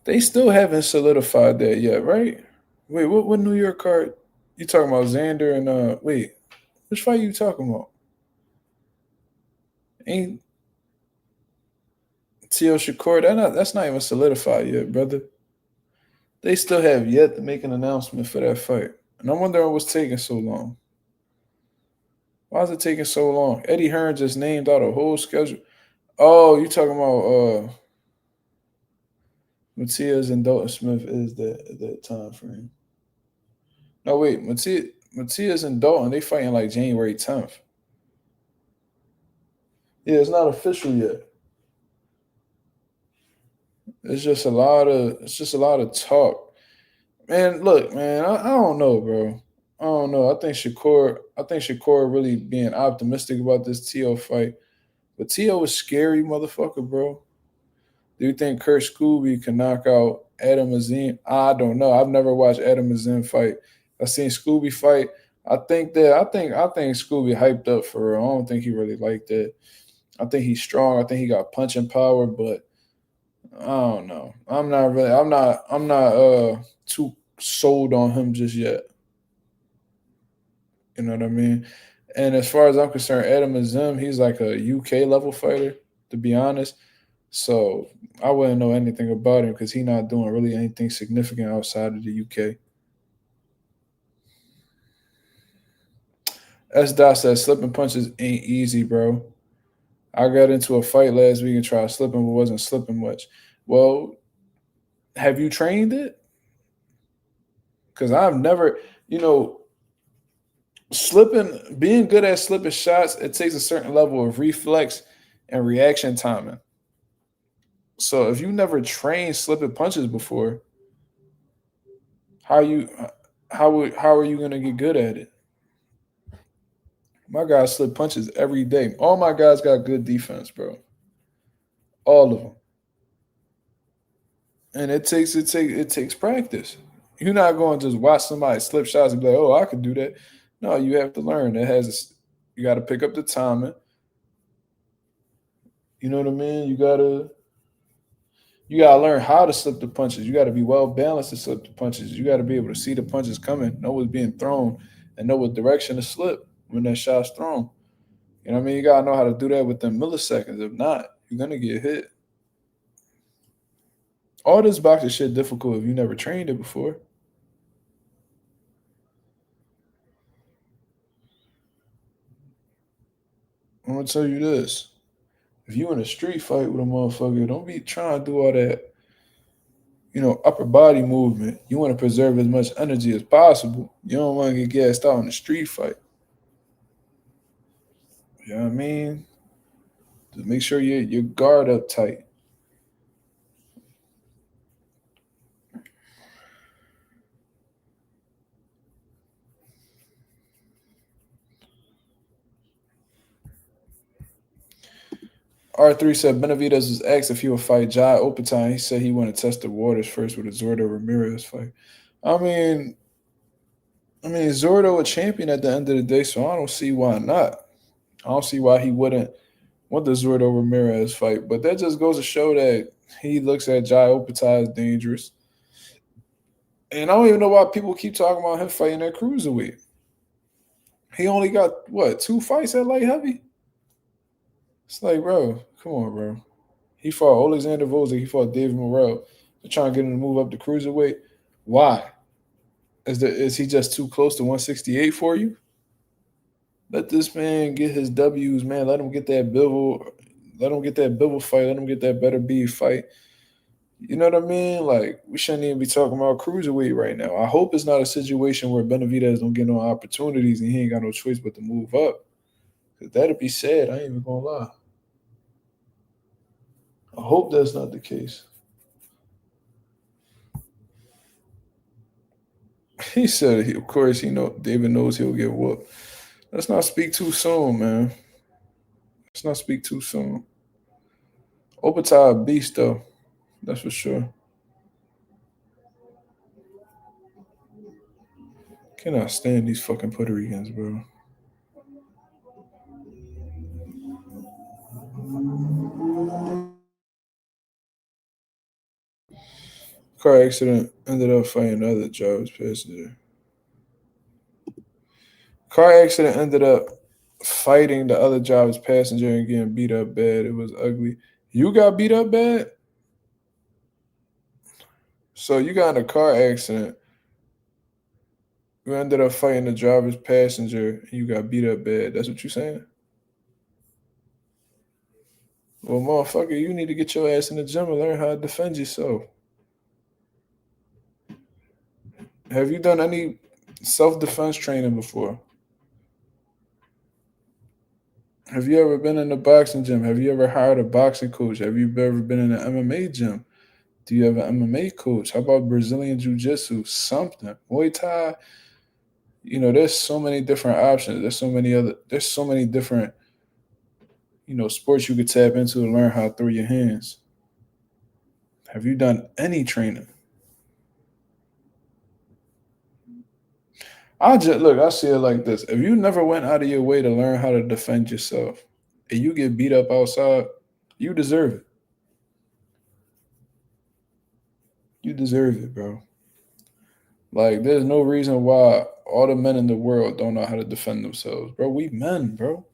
They still haven't solidified that yet, right? Wait, what New York card? You talking about Xander and wait, which fight you talking about? Ain't Tio Shakur? That's not even solidified yet, brother. They still have yet to make an announcement for that fight. And I'm wondering what's taking so long. Why is it taking so long? Eddie Hearn just named out a whole schedule. Oh, you talking about Matias and Dalton Smith is that time frame. No, wait, Matias and Dalton, they fighting like January 10th. Yeah, it's not official yet. It's just a lot of talk. Man, look, man, I don't know, bro. I don't know. I think Shakur really being optimistic about this T.O. fight. But T.O. is scary, motherfucker, bro. Do you think Kurt Scooby can knock out Adam Azim? I don't know. I've never watched Adam Azim fight. I've seen Scooby fight. I think Scooby hyped up for real. I don't think he really liked it. I think he's strong. I think he got punching power, but I don't know. I'm not too sold on him just yet. You know what I mean? And as far as I'm concerned, Adam Azim, he's like a UK level fighter, to be honest. So I wouldn't know anything about him because he's not doing really anything significant outside of the UK. S. Dot says slipping punches ain't easy, bro. I got into a fight last week and tried slipping, but wasn't slipping much. Well, have you trained it? Because I've never, you know, being good at slipping shots, it takes a certain level of reflex and reaction timing. So if you never trained slipping punches before, how you how are you gonna get good at it? My guys slip punches every day. All my guys got good defense, bro. All of them. And it takes practice. You're not going to just watch somebody slip shots and be like, "Oh, I could do that." No, you have to learn. You got to pick up the timing. You know what I mean? You gotta learn how to slip the punches. You got to be well balanced to slip the punches. You got to be able to see the punches coming, know what's being thrown, and know what direction to slip when that shot's thrown. You know what I mean? You gotta know how to do that within milliseconds. If not, you're gonna get hit. All this boxing shit difficult if you never trained it before. I'm gonna tell you this: if you in a street fight with a motherfucker, don't be trying to do all that, upper body movement. You want to preserve as much energy as possible. You don't want to get gassed out in a street fight. You know what I mean? Just make sure your guard up tight. R3 said Benavidez was asked if he would fight Jai Opetine. He said he wanted to test the waters first with a Zordo Ramirez fight. I mean, Zordo a champion at the end of the day, so I don't see why not. I don't see why he wouldn't want the Zordo Ramirez fight. But that just goes to show that he looks at Jai Opetine as dangerous. And I don't even know why people keep talking about him fighting at cruiserweight. He only got, 2 fights at light heavy? It's like, bro, come on, bro. He fought Alexander Volzik. He fought David Morrell. They're trying to get him to move up to cruiserweight. Why? Is he just too close to 168 for you? Let this man get his W's, man. Let him get that Bivol. Let him get that Bivol fight. Let him get that better B fight. You know what I mean? Like, we shouldn't even be talking about cruiserweight right now. I hope it's not a situation where Benavidez don't get no opportunities and he ain't got no choice but to move up. Because that'd be sad. I ain't even going to lie. I hope that's not the case. He said, of course, David knows he'll get whooped. Let's not speak too soon, man. Let's not speak too soon. Opetine a beast, though. That's for sure. Cannot stand these fucking Puerto Ricans, bro. Car accident ended up fighting another driver's passenger. Car accident ended up fighting the other driver's passenger and getting beat up bad. It was ugly. You got beat up bad? So you got in a car accident. You ended up fighting the driver's passenger and you got beat up bad. That's what you're saying? Well, motherfucker, you need to get your ass in the gym and learn how to defend yourself. Have you done any self-defense training before? Have you ever been in a boxing gym? Have you ever hired a boxing coach? Have you ever been in an MMA gym? Do you have an MMA coach? How about Brazilian Jiu-Jitsu? Something. Muay Thai? There's so many different options. There's so many different, sports you could tap into to learn how to throw your hands. Have you done any training? I see it like this. If you never went out of your way to learn how to defend yourself and you get beat up outside, you deserve it. You deserve it, bro. Like, there's no reason why all the men in the world don't know how to defend themselves, bro. We men, bro.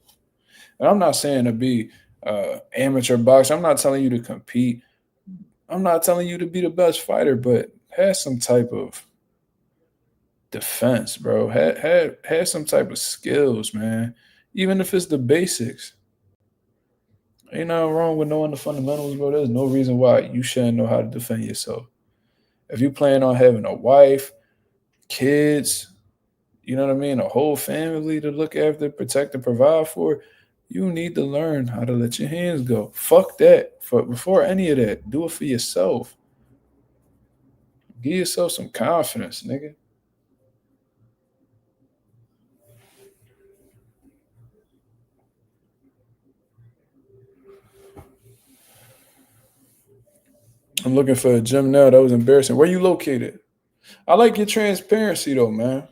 And I'm not saying to be amateur boxer. I'm not telling you to compete. I'm not telling you to be the best fighter, but have some type of defense, bro. Have some type of skills, man. Even if it's the basics. Ain't nothing wrong with knowing the fundamentals, bro. There's no reason why you shouldn't know how to defend yourself. If you plan on having a wife, kids, you know what I mean, a whole family to look after, protect, and provide for, you need to learn how to let your hands go. Fuck that. Before any of that, do it for yourself. Give yourself some confidence, nigga. I'm looking for a gym now. That was embarrassing. Where you located? I like your transparency, though, man.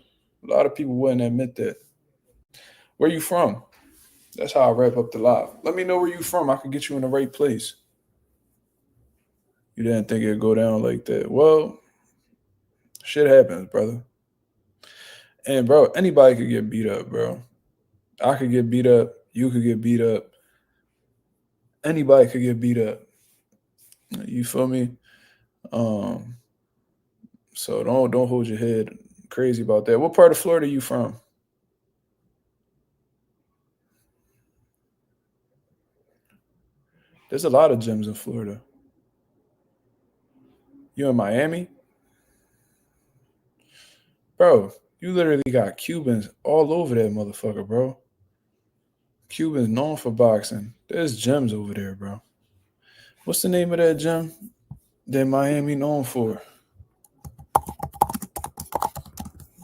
A lot of people wouldn't admit that. Where you from? That's how I wrap up the live. Let me know where you from. I can get you in the right place. You didn't think it'd go down like that. Well, shit happens, brother. And, bro, anybody could get beat up, bro. I could get beat up. You could get beat up. Anybody could get beat up. You feel me? So don't hold your head crazy about that. What part of Florida are you from? There's a lot of gyms in Florida. You in Miami? Bro, you literally got Cubans all over that motherfucker, bro. Cubans known for boxing. There's gyms over there, bro. What's the name of that gym that Miami known for?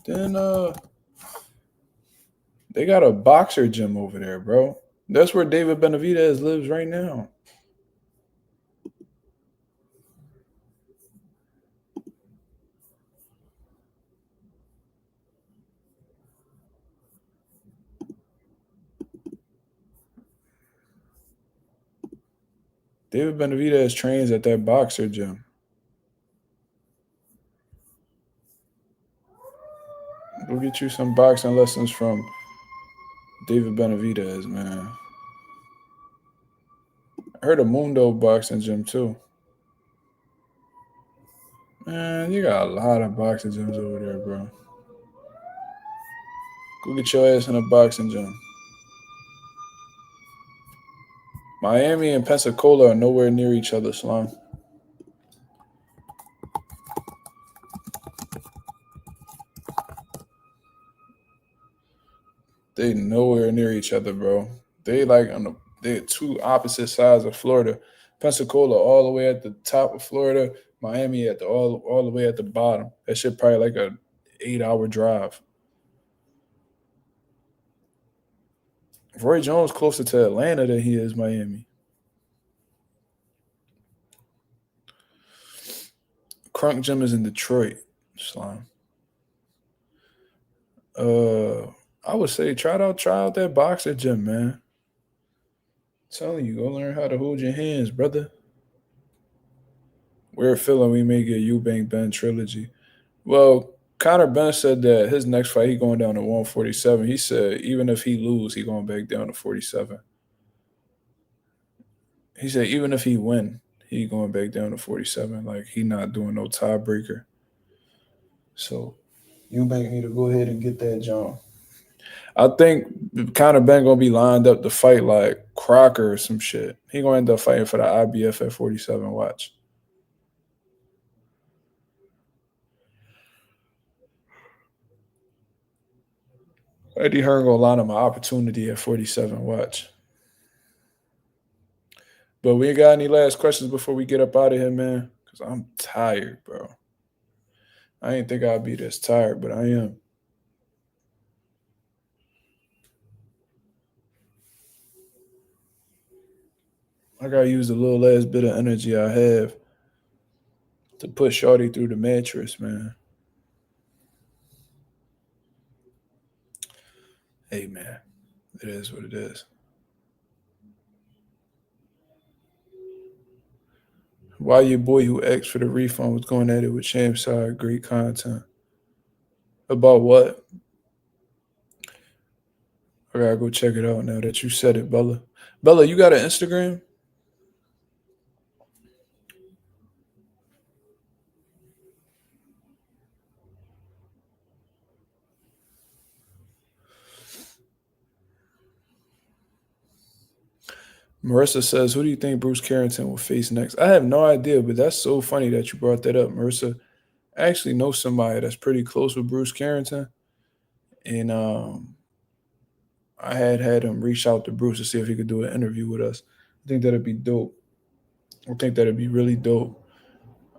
Then they got a boxer gym over there, bro. That's where David Benavidez lives right now. David Benavidez trains at that boxer gym. Go get you some boxing lessons from David Benavidez, man. I heard of Mundo boxing gym too. Man, you got a lot of boxing gyms over there, bro. Go get your ass in a boxing gym. Miami and Pensacola are nowhere near each other, Slum. They nowhere near each other, bro. They like they're two opposite sides of Florida. Pensacola all the way at the top of Florida, Miami at the all the way at the bottom. That shit probably like a 8-hour drive. Roy Jones closer to Atlanta than he is Miami. Crunk Gym is in Detroit, Slime. I would say try out that boxer gym, man. I'm telling you, go learn how to hold your hands, brother. We're feeling we may get Eubank Benn trilogy. Well, Conor Benn said that his next fight he going down to 147. He said even if he lose, he going back down to 47. He said even if he win, he going back down to 47. Like he not doing no tiebreaker. So Eubank need to go ahead and get that John. I think Conor Benn gonna be lined up to fight like Crocker or some shit. He gonna end up fighting for the IBF at 47. Watch. Eddie Hearn gonna line up my opportunity at 47. Watch. But we ain't got any last questions before we get up out of here, man. Cause I'm tired, bro. I didn't think I'd be this tired, but I am. I gotta use the little last bit of energy I have to push Shorty through the mattress, man. Hey, man, it is what it is. Why your boy who asked for the refund was going at it with Champside? Great content. About what? I gotta go check it out now that you said it, Bella. Bella, you got an Instagram? Marissa says, who do you think Bruce Carrington will face next? I have no idea, but that's so funny that you brought that up, Marissa. I actually know somebody that's pretty close with Bruce Carrington. And I had him reach out to Bruce to see if he could do an interview with us. I think that'd be dope. I think that'd be really dope.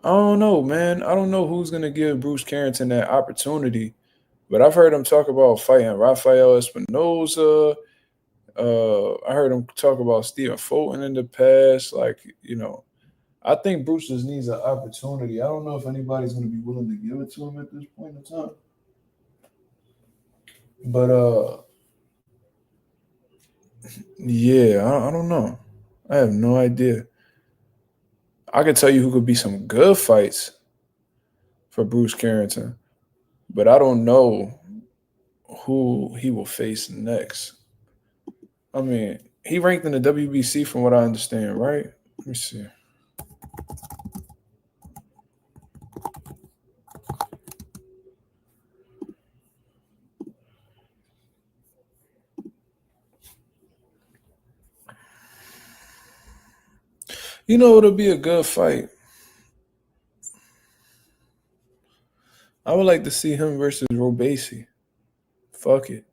I don't know, man. I don't know who's gonna give Bruce Carrington that opportunity, but I've heard him talk about fighting Rafael Espinoza. I heard him talk about Stephen Fulton in the past. Like, I think Bruce just needs an opportunity. I don't know if anybody's gonna be willing to give it to him at this point in time. But yeah, I don't know. I have no idea. I can tell you who could be some good fights for Bruce Carrington, but I don't know who he will face next. I mean, he ranked in the WBC from what I understand, right? Let me see. You know, it'll be a good fight. I would like to see him versus Robesi. Fuck it.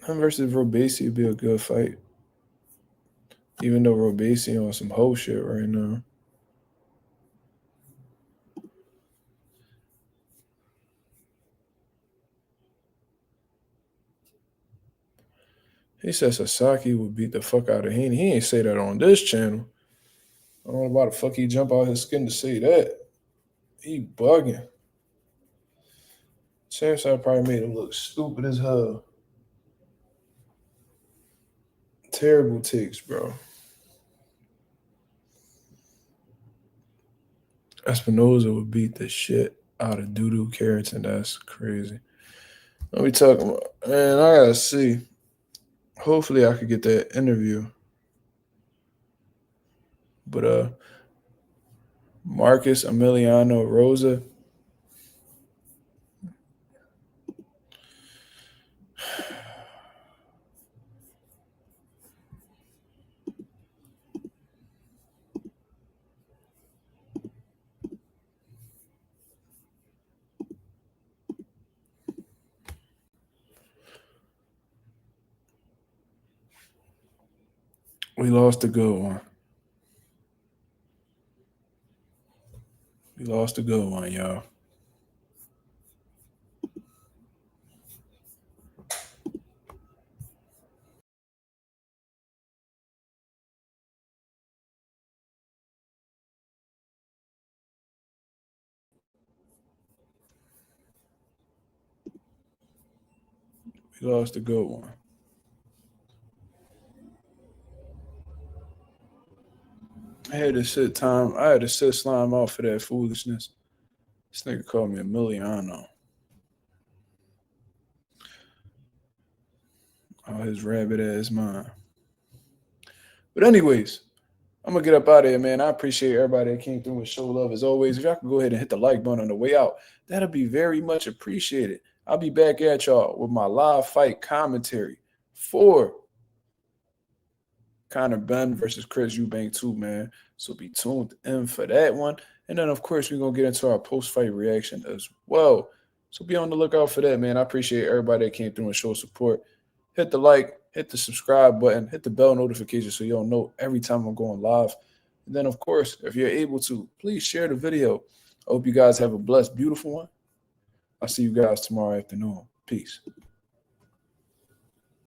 Him versus Robesi would be a good fight. Even though Robesi on some whole shit right now. He said Sasaki would beat the fuck out of Haney. He ain't say that on this channel. I don't know why the fuck he jump out his skin to say that. He bugging. Samsung probably made him look stupid as hell. Terrible takes, bro. Espinoza would beat the shit out of Doodoo Carrington. That's crazy. Let me talk about, man, I gotta see. Hopefully I could get that interview. But Marcus Emiliano Rosa. We lost a good one. We lost a good one, y'all. We lost a good one. I had to sit Slime out for that foolishness. This nigga called me Emiliano. Oh, his rabbit ass mind. But anyways, I'm gonna get up out of here, man. I appreciate everybody that came through and show love as always. If y'all can go ahead and hit the like button on the way out, that'll be very much appreciated. I'll be back at y'all with my live fight commentary for Conor Benn versus Chris Eubank 2, man. So be tuned in for that one. And then, of course, we're going to get into our post-fight reaction as well. So be on the lookout for that, man. I appreciate everybody that came through and showed support. Hit the like, hit the subscribe button, hit the bell notification so you'll know every time I'm going live. And then, of course, if you're able to, please share the video. I hope you guys have a blessed, beautiful one. I'll see you guys tomorrow afternoon. Peace.